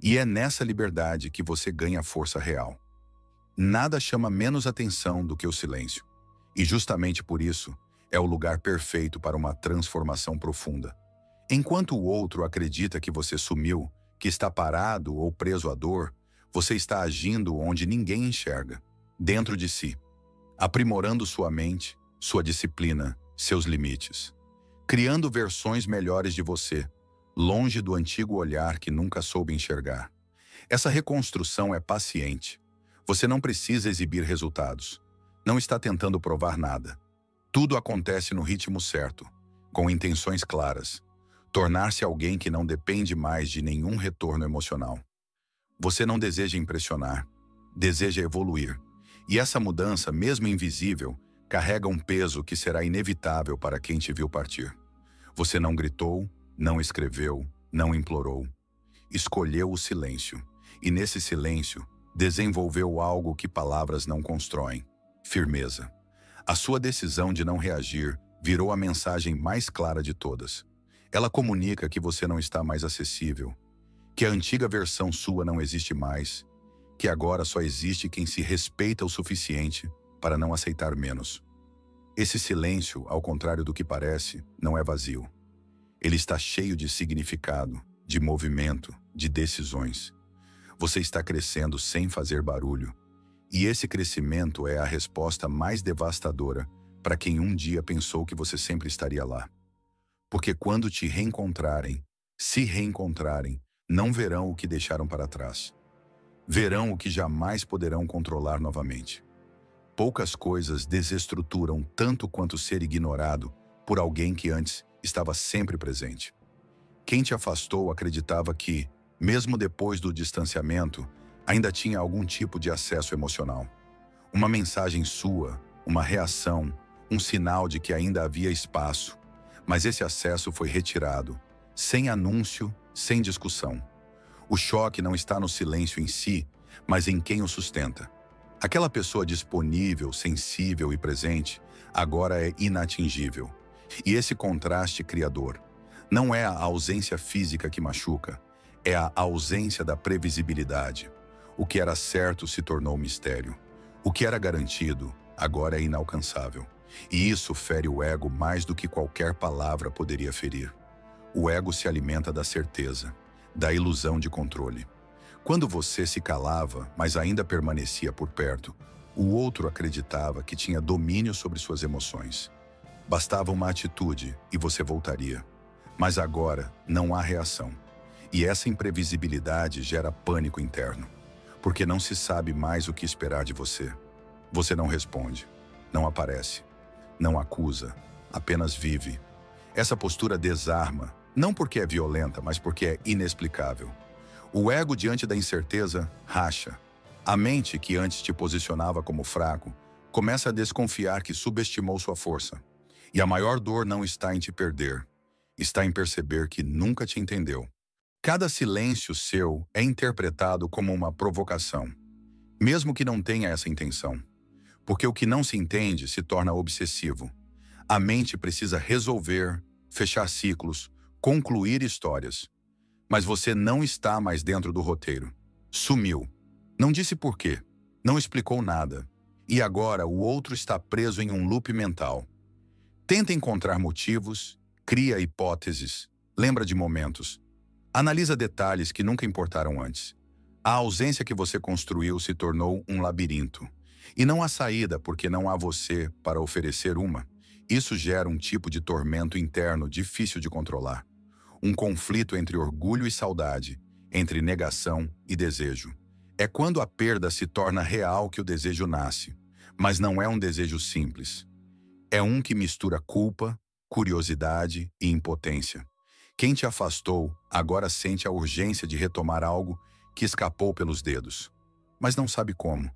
E é nessa liberdade que você ganha força real. Nada chama menos atenção do que o silêncio. E justamente por isso, é o lugar perfeito para uma transformação profunda. Enquanto o outro acredita que você sumiu, que está parado ou preso à dor, você está agindo onde ninguém enxerga, dentro de si, aprimorando sua mente, sua disciplina, seus limites, criando versões melhores de você, longe do antigo olhar que nunca soube enxergar. Essa reconstrução é paciente. Você não precisa exibir resultados. Não está tentando provar nada. Tudo acontece no ritmo certo, com intenções claras. Tornar-se alguém que não depende mais de nenhum retorno emocional. Você não deseja impressionar, deseja evoluir. E essa mudança, mesmo invisível, carrega um peso que será inevitável para quem te viu partir. Você não gritou, não escreveu, não implorou. Escolheu o silêncio. E nesse silêncio, desenvolveu algo que palavras não constroem: firmeza. A sua decisão de não reagir virou a mensagem mais clara de todas. Ela comunica que você não está mais acessível, que a antiga versão sua não existe mais, que agora só existe quem se respeita o suficiente para não aceitar menos. Esse silêncio, ao contrário do que parece, não é vazio. Ele está cheio de significado, de movimento, de decisões. Você está crescendo sem fazer barulho. E esse crescimento é a resposta mais devastadora para quem um dia pensou que você sempre estaria lá. Porque quando te reencontrarem, se reencontrarem, não verão o que deixaram para trás. Verão o que jamais poderão controlar novamente. Poucas coisas desestruturam tanto quanto ser ignorado por alguém que antes estava sempre presente. Quem te afastou acreditava que, mesmo depois do distanciamento, ainda tinha algum tipo de acesso emocional. Uma mensagem sua, uma reação, um sinal de que ainda havia espaço. Mas esse acesso foi retirado, sem anúncio, sem discussão. O choque não está no silêncio em si, mas em quem o sustenta. Aquela pessoa disponível, sensível e presente, agora é inatingível. E esse contraste criador não é a ausência física que machuca, é a ausência da previsibilidade. O que era certo se tornou mistério. O que era garantido, agora é inalcançável. E isso fere o ego mais do que qualquer palavra poderia ferir. O ego se alimenta da certeza, da ilusão de controle. Quando você se calava, mas ainda permanecia por perto, o outro acreditava que tinha domínio sobre suas emoções. Bastava uma atitude e você voltaria. Mas agora não há reação. E essa imprevisibilidade gera pânico interno, porque não se sabe mais o que esperar de você. Você não responde, não aparece, não acusa, apenas vive. Essa postura desarma, não porque é violenta, mas porque é inexplicável. O ego diante da incerteza racha. A mente, que antes te posicionava como fraco, começa a desconfiar que subestimou sua força. E a maior dor não está em te perder, está em perceber que nunca te entendeu. Cada silêncio seu é interpretado como uma provocação, mesmo que não tenha essa intenção. Porque o que não se entende se torna obsessivo. A mente precisa resolver, fechar ciclos, concluir histórias. Mas você não está mais dentro do roteiro. Sumiu. Não disse por quê. Não explicou nada. E agora o outro está preso em um loop mental. Tenta encontrar motivos, cria hipóteses, lembra de momentos. Analisa detalhes que nunca importaram antes. A ausência que você construiu se tornou um labirinto. E não há saída porque não há você para oferecer uma. Isso gera um tipo de tormento interno difícil de controlar. Um conflito entre orgulho e saudade, entre negação e desejo. É quando a perda se torna real que o desejo nasce, mas não é um desejo simples. É um que mistura culpa, curiosidade e impotência. Quem te afastou agora sente a urgência de retomar algo que escapou pelos dedos. Mas não sabe como,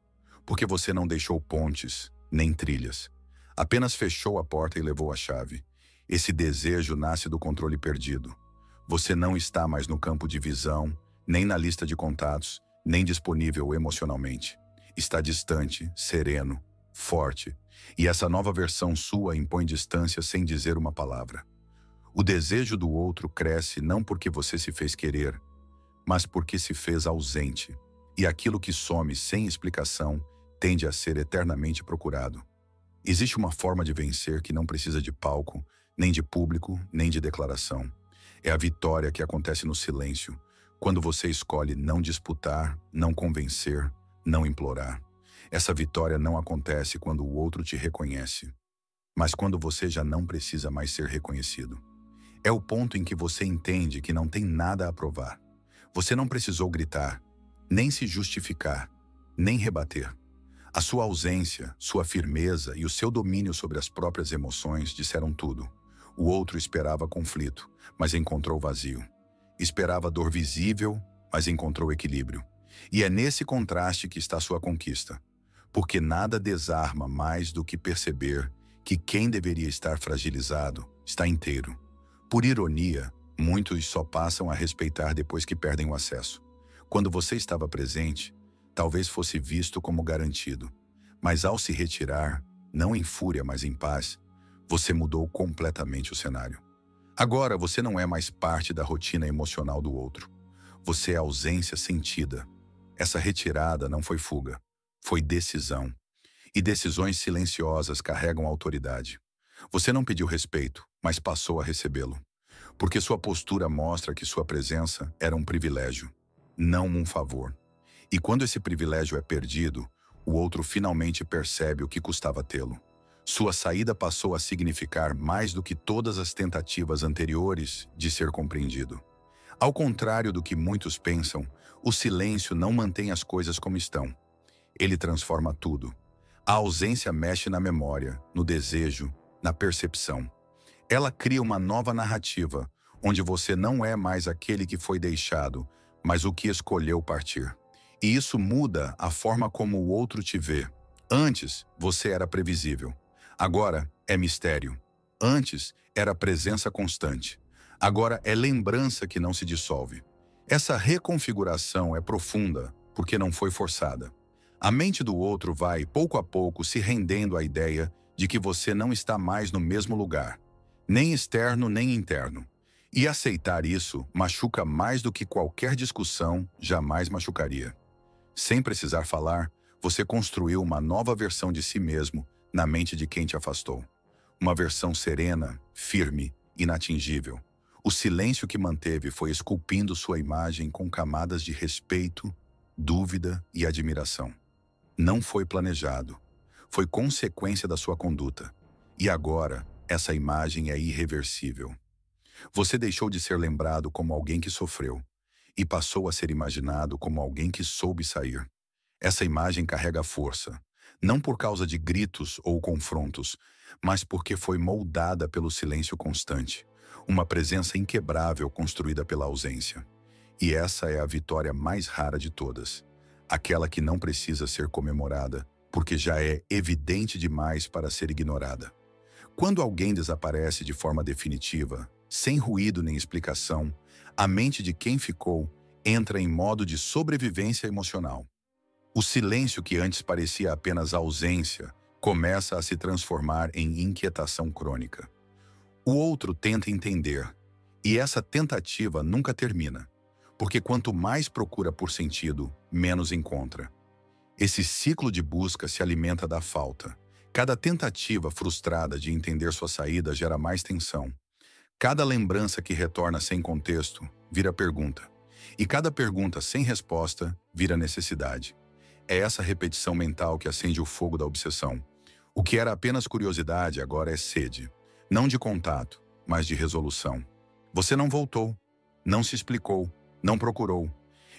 porque você não deixou pontes, nem trilhas. Apenas fechou a porta e levou a chave. Esse desejo nasce do controle perdido. Você não está mais no campo de visão, nem na lista de contatos, nem disponível emocionalmente. Está distante, sereno, forte. E essa nova versão sua impõe distância sem dizer uma palavra. O desejo do outro cresce não porque você se fez querer, mas porque se fez ausente. E aquilo que some sem explicação tende a ser eternamente procurado. Existe uma forma de vencer que não precisa de palco, nem de público, nem de declaração. É a vitória que acontece no silêncio, quando você escolhe não disputar, não convencer, não implorar. Essa vitória não acontece quando o outro te reconhece, mas quando você já não precisa mais ser reconhecido. É o ponto em que você entende que não tem nada a provar. Você não precisou gritar, nem se justificar, nem rebater. A sua ausência, sua firmeza e o seu domínio sobre as próprias emoções disseram tudo. O outro esperava conflito, mas encontrou vazio. Esperava dor visível, mas encontrou equilíbrio. E é nesse contraste que está sua conquista. Porque nada desarma mais do que perceber que quem deveria estar fragilizado está inteiro. Por ironia, muitos só passam a respeitar depois que perdem o acesso. Quando você estava presente, talvez fosse visto como garantido. Mas ao se retirar, não em fúria, mas em paz, você mudou completamente o cenário. Agora você não é mais parte da rotina emocional do outro. Você é ausência sentida. Essa retirada não foi fuga, foi decisão. E decisões silenciosas carregam autoridade. Você não pediu respeito, mas passou a recebê-lo. Porque sua postura mostra que sua presença era um privilégio, não um favor. E quando esse privilégio é perdido, o outro finalmente percebe o que custava tê-lo. Sua saída passou a significar mais do que todas as tentativas anteriores de ser compreendido. Ao contrário do que muitos pensam, o silêncio não mantém as coisas como estão. Ele transforma tudo. A ausência mexe na memória, no desejo, na percepção. Ela cria uma nova narrativa, onde você não é mais aquele que foi deixado, mas o que escolheu partir. E isso muda a forma como o outro te vê. Antes, você era previsível. Agora é mistério. Antes era presença constante. Agora é lembrança que não se dissolve. Essa reconfiguração é profunda porque não foi forçada. A mente do outro vai, pouco a pouco, se rendendo à ideia de que você não está mais no mesmo lugar, nem externo nem interno. E aceitar isso machuca mais do que qualquer discussão jamais machucaria. Sem precisar falar, você construiu uma nova versão de si mesmo na mente de quem te afastou. Uma versão serena, firme, inatingível. O silêncio que manteve foi esculpindo sua imagem com camadas de respeito, dúvida e admiração. Não foi planejado. Foi consequência da sua conduta. E agora, essa imagem é irreversível. Você deixou de ser lembrado como alguém que sofreu e passou a ser imaginado como alguém que soube sair. Essa imagem carrega força, não por causa de gritos ou confrontos, mas porque foi moldada pelo silêncio constante, uma presença inquebrável construída pela ausência. E essa é a vitória mais rara de todas, aquela que não precisa ser comemorada, porque já é evidente demais para ser ignorada. Quando alguém desaparece de forma definitiva, sem ruído nem explicação, a mente de quem ficou entra em modo de sobrevivência emocional. O silêncio que antes parecia apenas ausência começa a se transformar em inquietação crônica. O outro tenta entender, e essa tentativa nunca termina, porque quanto mais procura por sentido, menos encontra. Esse ciclo de busca se alimenta da falta. Cada tentativa frustrada de entender sua saída gera mais tensão. Cada lembrança que retorna sem contexto vira pergunta. E cada pergunta sem resposta vira necessidade. É essa repetição mental que acende o fogo da obsessão. O que era apenas curiosidade agora é sede. Não de contato, mas de resolução. Você não voltou, não se explicou, não procurou.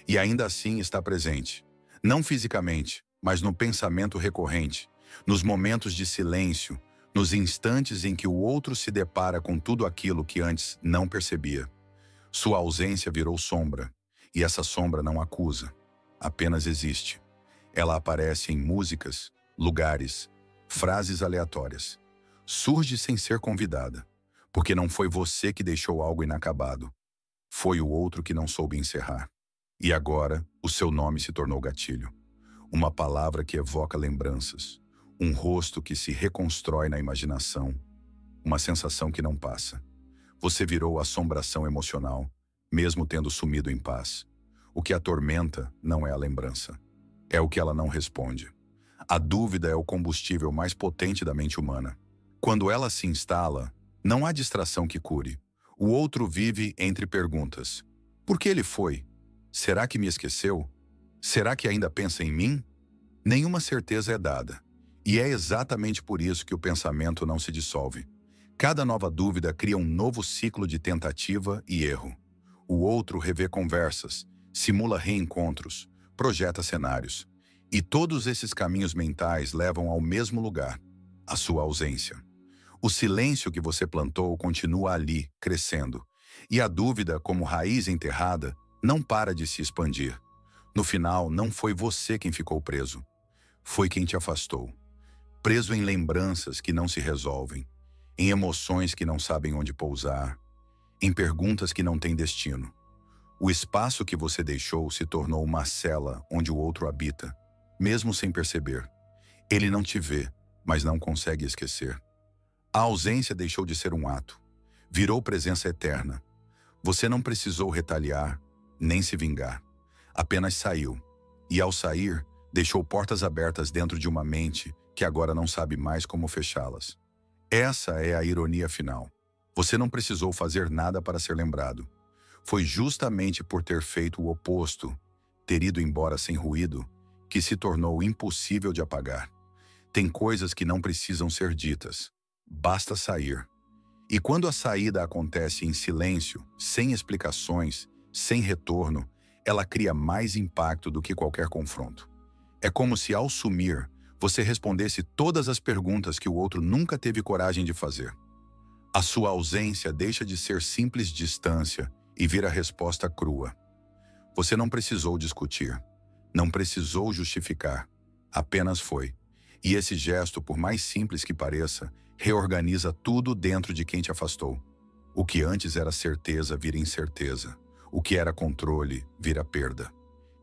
E ainda assim está presente. Não fisicamente, mas no pensamento recorrente, nos momentos de silêncio, nos instantes em que o outro se depara com tudo aquilo que antes não percebia. Sua ausência virou sombra, e essa sombra não acusa, apenas existe. Ela aparece em músicas, lugares, frases aleatórias. Surge sem ser convidada, porque não foi você que deixou algo inacabado. Foi o outro que não soube encerrar. E agora, o seu nome se tornou gatilho. Uma palavra que evoca lembranças. Um rosto que se reconstrói na imaginação. Uma sensação que não passa. Você virou assombração emocional, mesmo tendo sumido em paz. O que atormenta não é a lembrança. É o que ela não responde. A dúvida é o combustível mais potente da mente humana. Quando ela se instala, não há distração que cure. O outro vive entre perguntas. Por que ele foi? Será que me esqueceu? Será que ainda pensa em mim? Nenhuma certeza é dada. E é exatamente por isso que o pensamento não se dissolve. Cada nova dúvida cria um novo ciclo de tentativa e erro. O outro revê conversas, simula reencontros, projeta cenários. E todos esses caminhos mentais levam ao mesmo lugar, a sua ausência. O silêncio que você plantou continua ali, crescendo. E a dúvida, como raiz enterrada, não para de se expandir. No final, não foi você quem ficou preso. Foi quem te afastou. Preso em lembranças que não se resolvem, em emoções que não sabem onde pousar, em perguntas que não têm destino. O espaço que você deixou se tornou uma cela onde o outro habita, mesmo sem perceber. Ele não te vê, mas não consegue esquecer. A ausência deixou de ser um ato. Virou presença eterna. Você não precisou retaliar, nem se vingar. Apenas saiu. E ao sair, deixou portas abertas dentro de uma mente que agora não sabe mais como fechá-las. Essa é a ironia final. Você não precisou fazer nada para ser lembrado. Foi justamente por ter feito o oposto, ter ido embora sem ruído, que se tornou impossível de apagar. Tem coisas que não precisam ser ditas. Basta sair. E quando a saída acontece em silêncio, sem explicações, sem retorno, ela cria mais impacto do que qualquer confronto. É como se, ao sumir, você respondesse todas as perguntas que o outro nunca teve coragem de fazer. A sua ausência deixa de ser simples distância e vira resposta crua. Você não precisou discutir, não precisou justificar, apenas foi. E esse gesto, por mais simples que pareça, reorganiza tudo dentro de quem te afastou. O que antes era certeza vira incerteza. O que era controle vira perda.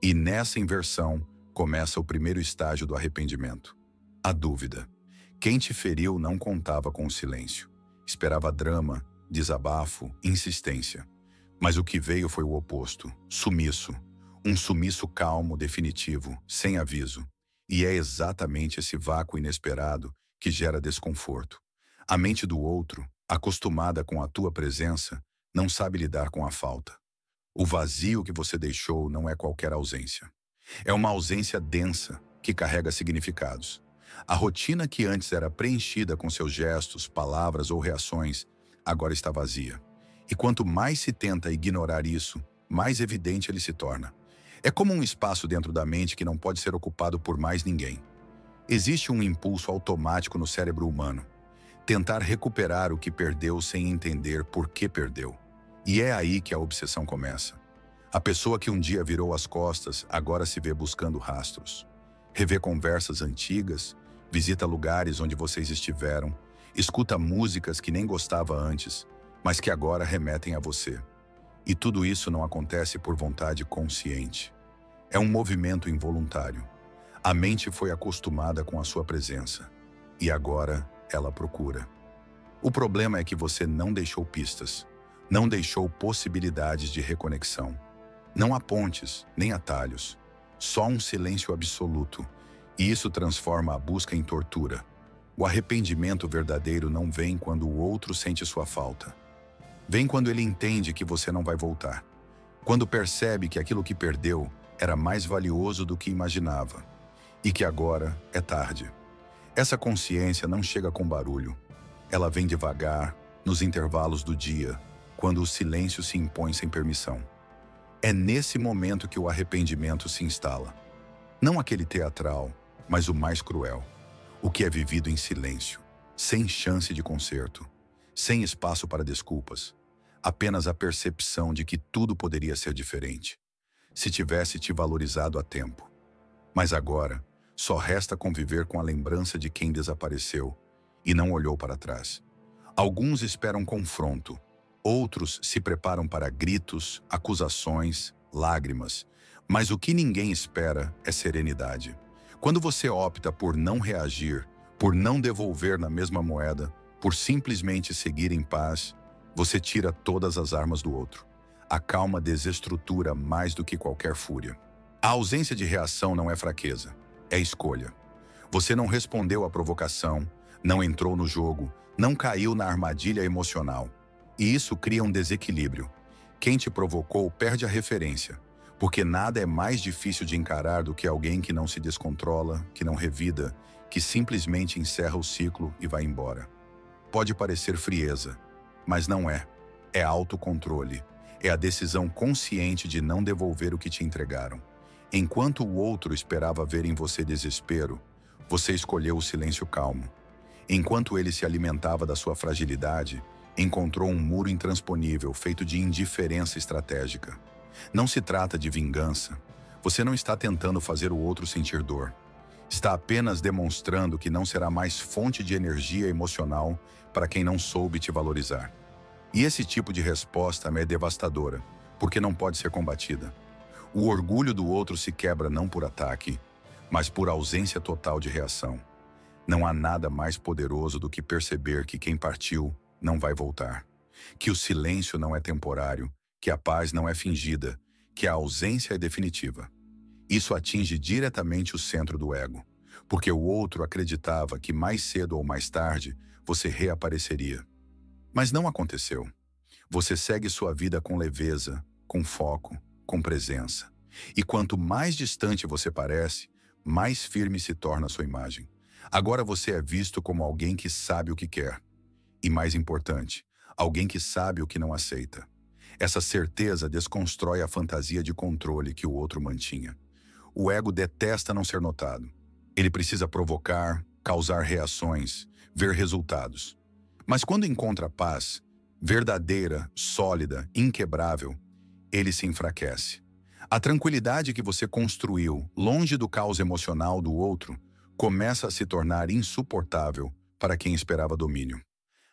E nessa inversão começa o primeiro estágio do arrependimento. A dúvida. Quem te feriu não contava com o silêncio. Esperava drama, desabafo, insistência. Mas o que veio foi o oposto. Sumiço. Um sumiço calmo, definitivo, sem aviso. E é exatamente esse vácuo inesperado que gera desconforto. A mente do outro, acostumada com a tua presença, não sabe lidar com a falta. O vazio que você deixou não é qualquer ausência. É uma ausência densa, que carrega significados. A rotina que antes era preenchida com seus gestos, palavras ou reações, agora está vazia. E quanto mais se tenta ignorar isso, mais evidente ele se torna. É como um espaço dentro da mente que não pode ser ocupado por mais ninguém. Existe um impulso automático no cérebro humano. Tentar recuperar o que perdeu sem entender por que perdeu. E é aí que a obsessão começa. A pessoa que um dia virou as costas, agora se vê buscando rastros. Revê conversas antigas, visita lugares onde vocês estiveram, escuta músicas que nem gostava antes, mas que agora remetem a você. E tudo isso não acontece por vontade consciente. É um movimento involuntário. A mente foi acostumada com a sua presença. E agora ela procura. O problema é que você não deixou pistas. Não deixou possibilidades de reconexão. Não há pontes, nem atalhos. Só um silêncio absoluto. E isso transforma a busca em tortura. O arrependimento verdadeiro não vem quando o outro sente sua falta. Vem quando ele entende que você não vai voltar. Quando percebe que aquilo que perdeu era mais valioso do que imaginava. E que agora é tarde. Essa consciência não chega com barulho. Ela vem devagar, nos intervalos do dia, quando o silêncio se impõe sem permissão. É nesse momento que o arrependimento se instala. Não aquele teatral, mas o mais cruel. O que é vivido em silêncio, sem chance de conserto, sem espaço para desculpas. Apenas a percepção de que tudo poderia ser diferente, se tivesse te valorizado a tempo. Mas agora, só resta conviver com a lembrança de quem desapareceu e não olhou para trás. Alguns esperam confronto. Outros se preparam para gritos, acusações, lágrimas. Mas o que ninguém espera é serenidade. Quando você opta por não reagir, por não devolver na mesma moeda, por simplesmente seguir em paz, você tira todas as armas do outro. A calma desestrutura mais do que qualquer fúria. A ausência de reação não é fraqueza, é escolha. Você não respondeu à provocação, não entrou no jogo, não caiu na armadilha emocional. E isso cria um desequilíbrio. Quem te provocou perde a referência, porque nada é mais difícil de encarar do que alguém que não se descontrola, que não revida, que simplesmente encerra o ciclo e vai embora. Pode parecer frieza, mas não é. É autocontrole. É a decisão consciente de não devolver o que te entregaram. Enquanto o outro esperava ver em você desespero, você escolheu o silêncio calmo. Enquanto ele se alimentava da sua fragilidade, encontrou um muro intransponível feito de indiferença estratégica. Não se trata de vingança. Você não está tentando fazer o outro sentir dor. Está apenas demonstrando que não será mais fonte de energia emocional para quem não soube te valorizar. E esse tipo de resposta é devastadora, porque não pode ser combatida. O orgulho do outro se quebra não por ataque, mas por ausência total de reação. Não há nada mais poderoso do que perceber que quem partiu não vai voltar, que o silêncio não é temporário, que a paz não é fingida, que a ausência é definitiva. Isso atinge diretamente o centro do ego, porque o outro acreditava que mais cedo ou mais tarde você reapareceria. Mas não aconteceu. Você segue sua vida com leveza, com foco, com presença. E quanto mais distante você parece, mais firme se torna a sua imagem. Agora você é visto como alguém que sabe o que quer. E mais importante, alguém que sabe o que não aceita. Essa certeza desconstrói a fantasia de controle que o outro mantinha. O ego detesta não ser notado. Ele precisa provocar, causar reações, ver resultados. Mas quando encontra paz, verdadeira, sólida, inquebrável, ele se enfraquece. A tranquilidade que você construiu, longe do caos emocional do outro, começa a se tornar insuportável para quem esperava domínio.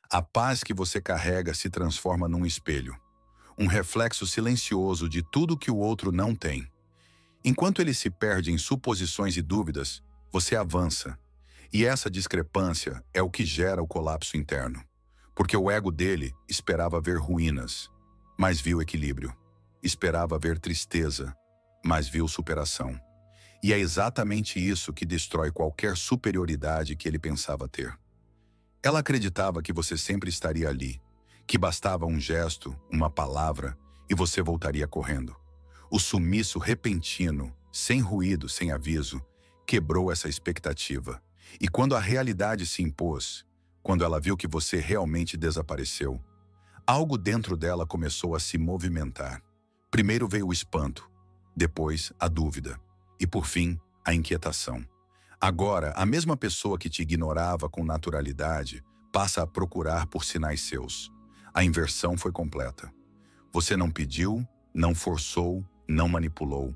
A paz que você carrega se transforma num espelho, um reflexo silencioso de tudo que o outro não tem. Enquanto ele se perde em suposições e dúvidas, você avança. E essa discrepância é o que gera o colapso interno. Porque o ego dele esperava ver ruínas, mas viu equilíbrio. Esperava ver tristeza, mas viu superação. E é exatamente isso que destrói qualquer superioridade que ele pensava ter. Ela acreditava que você sempre estaria ali, que bastava um gesto, uma palavra, e você voltaria correndo. O sumiço repentino, sem ruído, sem aviso, quebrou essa expectativa. E quando a realidade se impôs, quando ela viu que você realmente desapareceu, algo dentro dela começou a se movimentar. Primeiro veio o espanto, depois a dúvida e, por fim, a inquietação. Agora, a mesma pessoa que te ignorava com naturalidade passa a procurar por sinais seus. A inversão foi completa. Você não pediu, não forçou, não manipulou,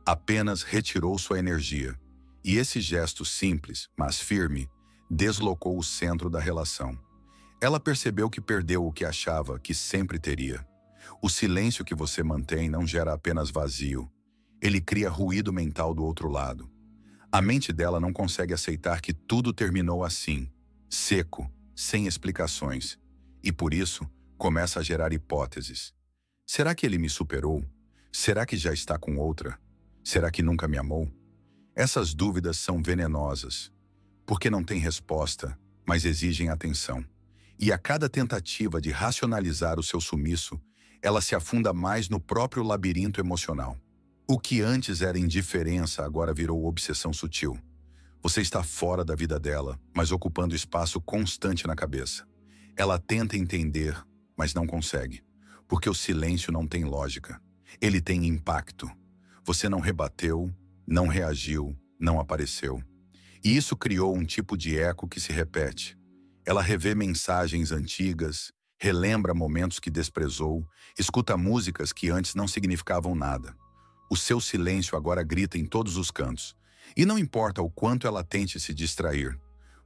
apenas retirou sua energia. E esse gesto simples, mas firme, deslocou o centro da relação. Ela percebeu que perdeu o que achava que sempre teria. O silêncio que você mantém não gera apenas vazio. Ele cria ruído mental do outro lado. A mente dela não consegue aceitar que tudo terminou assim, seco, sem explicações. E por isso, começa a gerar hipóteses. Será que ele me superou? Será que já está com outra? Será que nunca me amou? Essas dúvidas são venenosas, porque não têm resposta, mas exigem atenção. E a cada tentativa de racionalizar o seu sumiço, ela se afunda mais no próprio labirinto emocional. O que antes era indiferença agora virou obsessão sutil. Você está fora da vida dela, mas ocupando espaço constante na cabeça. Ela tenta entender, mas não consegue, porque o silêncio não tem lógica. Ele tem impacto. Você não rebateu, não reagiu, não apareceu. E isso criou um tipo de eco que se repete. Ela revê mensagens antigas, relembra momentos que desprezou, escuta músicas que antes não significavam nada. O seu silêncio agora grita em todos os cantos. E não importa o quanto ela tente se distrair,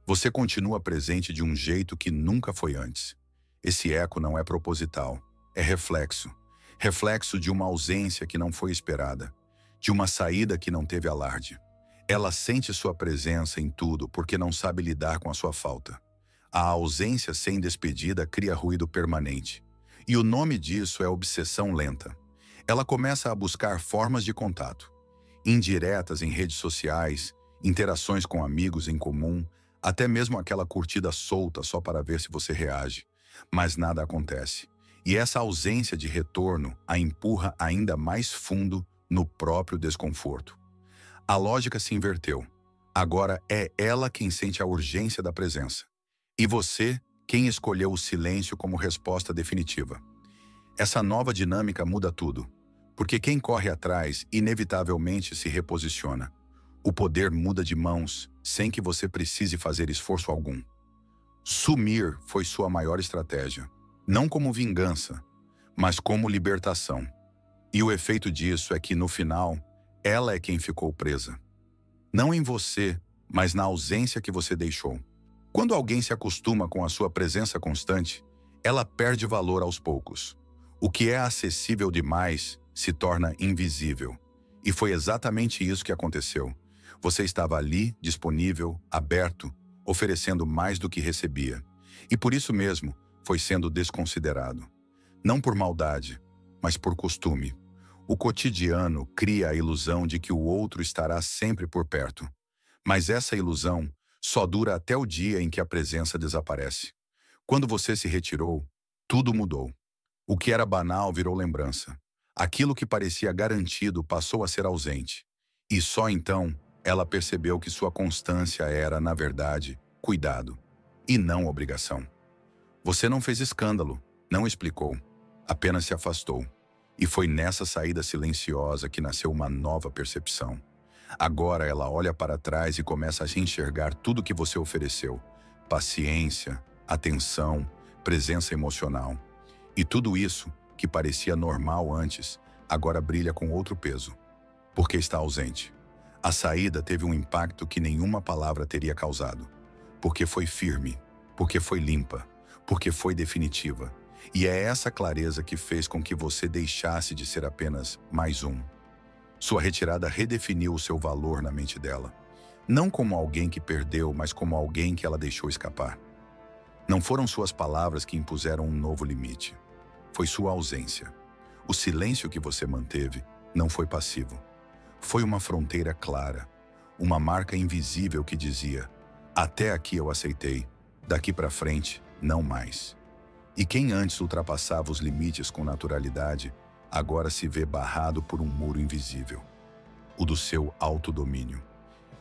você continua presente de um jeito que nunca foi antes. Esse eco não é proposital, é reflexo. Reflexo de uma ausência que não foi esperada, de uma saída que não teve alarde. Ela sente sua presença em tudo porque não sabe lidar com a sua falta. A ausência sem despedida cria ruído permanente. E o nome disso é obsessão lenta. Ela começa a buscar formas de contato. Indiretas em redes sociais, interações com amigos em comum, até mesmo aquela curtida solta só para ver se você reage. Mas nada acontece. E essa ausência de retorno a empurra ainda mais fundo no próprio desconforto. A lógica se inverteu. Agora é ela quem sente a urgência da presença. E você, quem escolheu o silêncio como resposta definitiva. Essa nova dinâmica muda tudo, porque quem corre atrás inevitavelmente se reposiciona. O poder muda de mãos sem que você precise fazer esforço algum. Sumir foi sua maior estratégia, não como vingança, mas como libertação. E o efeito disso é que, no final, ela é quem ficou presa. Não em você, mas na ausência que você deixou. Quando alguém se acostuma com a sua presença constante, ela perde valor aos poucos. O que é acessível demais se torna invisível. E foi exatamente isso que aconteceu. Você estava ali, disponível, aberto, oferecendo mais do que recebia. E por isso mesmo, foi sendo desconsiderado. Não por maldade, mas por costume. O cotidiano cria a ilusão de que o outro estará sempre por perto. Mas essa ilusão só dura até o dia em que a presença desaparece. Quando você se retirou, tudo mudou. O que era banal virou lembrança. Aquilo que parecia garantido passou a ser ausente. E só então ela percebeu que sua constância era, na verdade, cuidado, e não obrigação. Você não fez escândalo, não explicou, apenas se afastou. E foi nessa saída silenciosa que nasceu uma nova percepção. Agora ela olha para trás e começa a enxergar tudo que você ofereceu. Paciência, atenção, presença emocional. E tudo isso, que parecia normal antes, agora brilha com outro peso. Porque está ausente. A saída teve um impacto que nenhuma palavra teria causado. Porque foi firme, porque foi limpa, porque foi definitiva. E é essa clareza que fez com que você deixasse de ser apenas mais um. Sua retirada redefiniu o seu valor na mente dela. Não como alguém que perdeu, mas como alguém que ela deixou escapar. Não foram suas palavras que impuseram um novo limite. Foi sua ausência. O silêncio que você manteve não foi passivo. Foi uma fronteira clara, uma marca invisível que dizia: até aqui eu aceitei, daqui para frente, não mais. E quem antes ultrapassava os limites com naturalidade, agora se vê barrado por um muro invisível, o do seu autodomínio.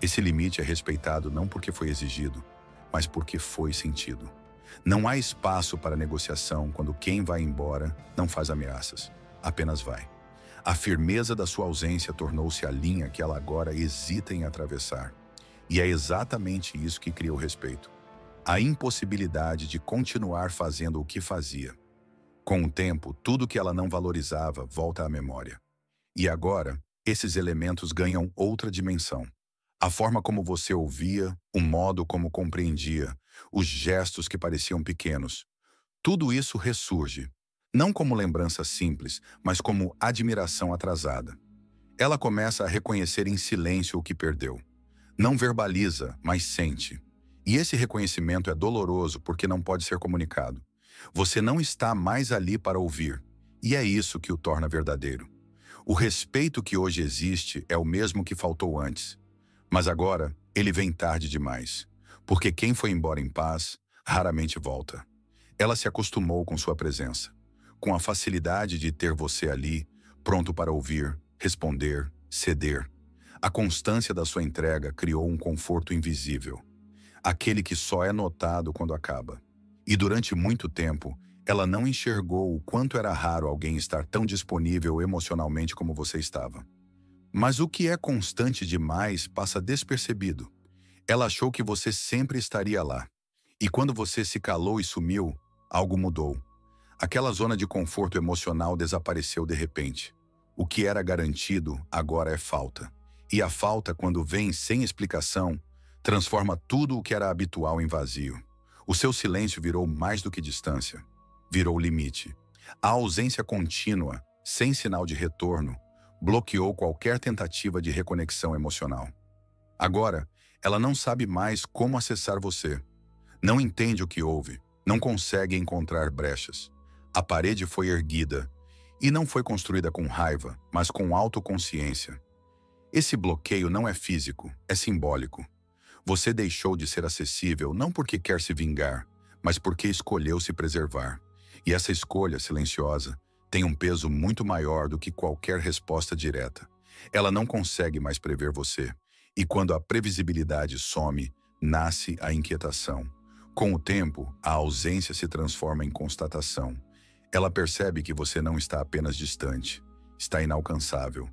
Esse limite é respeitado não porque foi exigido, mas porque foi sentido. Não há espaço para negociação quando quem vai embora não faz ameaças, apenas vai. A firmeza da sua ausência tornou-se a linha que ela agora hesita em atravessar. E é exatamente isso que cria o respeito. A impossibilidade de continuar fazendo o que fazia. Com o tempo, tudo que ela não valorizava volta à memória. E agora, esses elementos ganham outra dimensão. A forma como você ouvia, o modo como compreendia, os gestos que pareciam pequenos. Tudo isso ressurge, não como lembrança simples, mas como admiração atrasada. Ela começa a reconhecer em silêncio o que perdeu. Não verbaliza, mas sente. E esse reconhecimento é doloroso porque não pode ser comunicado. Você não está mais ali para ouvir, e é isso que o torna verdadeiro. O respeito que hoje existe é o mesmo que faltou antes. Mas agora, ele vem tarde demais, porque quem foi embora em paz, raramente volta. Ela se acostumou com sua presença, com a facilidade de ter você ali, pronto para ouvir, responder, ceder. A constância da sua entrega criou um conforto invisível, aquele que só é notado quando acaba. E durante muito tempo, ela não enxergou o quanto era raro alguém estar tão disponível emocionalmente como você estava. Mas o que é constante demais passa despercebido. Ela achou que você sempre estaria lá. E quando você se calou e sumiu, algo mudou. Aquela zona de conforto emocional desapareceu de repente. O que era garantido agora é falta. E a falta, quando vem sem explicação, transforma tudo o que era habitual em vazio. O seu silêncio virou mais do que distância. Virou limite. A ausência contínua, sem sinal de retorno, bloqueou qualquer tentativa de reconexão emocional. Agora, ela não sabe mais como acessar você. Não entende o que houve. Não consegue encontrar brechas. A parede foi erguida. E não foi construída com raiva, mas com autoconsciência. Esse bloqueio não é físico, é simbólico. Você deixou de ser acessível não porque quer se vingar, mas porque escolheu se preservar. E essa escolha silenciosa tem um peso muito maior do que qualquer resposta direta. Ela não consegue mais prever você. E quando a previsibilidade some, nasce a inquietação. Com o tempo, a ausência se transforma em constatação. Ela percebe que você não está apenas distante, está inalcançável.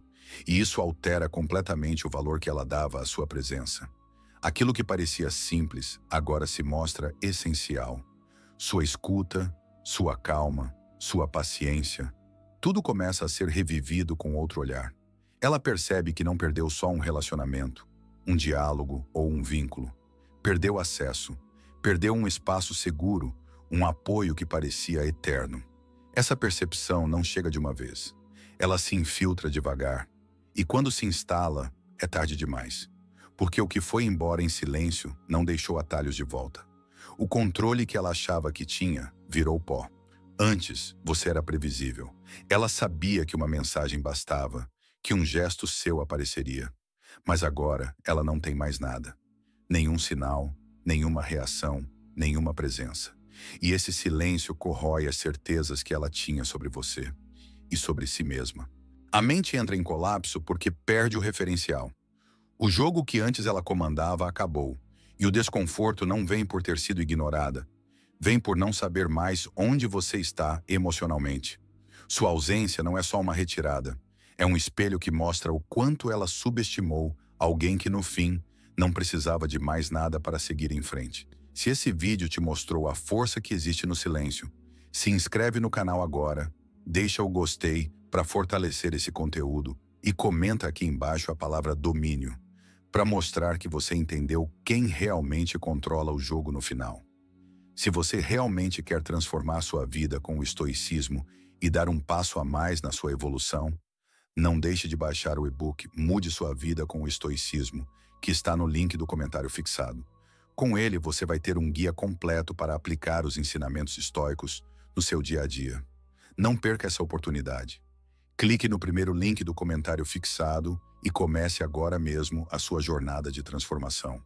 E isso altera completamente o valor que ela dava à sua presença. Aquilo que parecia simples, agora se mostra essencial. Sua escuta, sua calma, sua paciência, tudo começa a ser revivido com outro olhar. Ela percebe que não perdeu só um relacionamento, um diálogo ou um vínculo. Perdeu acesso, perdeu um espaço seguro, um apoio que parecia eterno. Essa percepção não chega de uma vez. Ela se infiltra devagar. E quando se instala, é tarde demais. Porque o que foi embora em silêncio não deixou atalhos de volta. O controle que ela achava que tinha virou pó. Antes, você era previsível. Ela sabia que uma mensagem bastava, que um gesto seu apareceria. Mas agora, ela não tem mais nada. Nenhum sinal, nenhuma reação, nenhuma presença. E esse silêncio corrói as certezas que ela tinha sobre você e sobre si mesma. A mente entra em colapso porque perde o referencial. O jogo que antes ela comandava acabou, e o desconforto não vem por ter sido ignorada, vem por não saber mais onde você está emocionalmente. Sua ausência não é só uma retirada, é um espelho que mostra o quanto ela subestimou alguém que no fim não precisava de mais nada para seguir em frente. Se esse vídeo te mostrou a força que existe no silêncio, se inscreve no canal agora, deixa o gostei para fortalecer esse conteúdo e comenta aqui embaixo a palavra domínio, para mostrar que você entendeu quem realmente controla o jogo no final. Se você realmente quer transformar sua vida com o estoicismo e dar um passo a mais na sua evolução, não deixe de baixar o e-book Mude Sua Vida com o Estoicismo, que está no link do comentário fixado. Com ele, você vai ter um guia completo para aplicar os ensinamentos estoicos no seu dia a dia. Não perca essa oportunidade. Clique no primeiro link do comentário fixado e comece agora mesmo a sua jornada de transformação.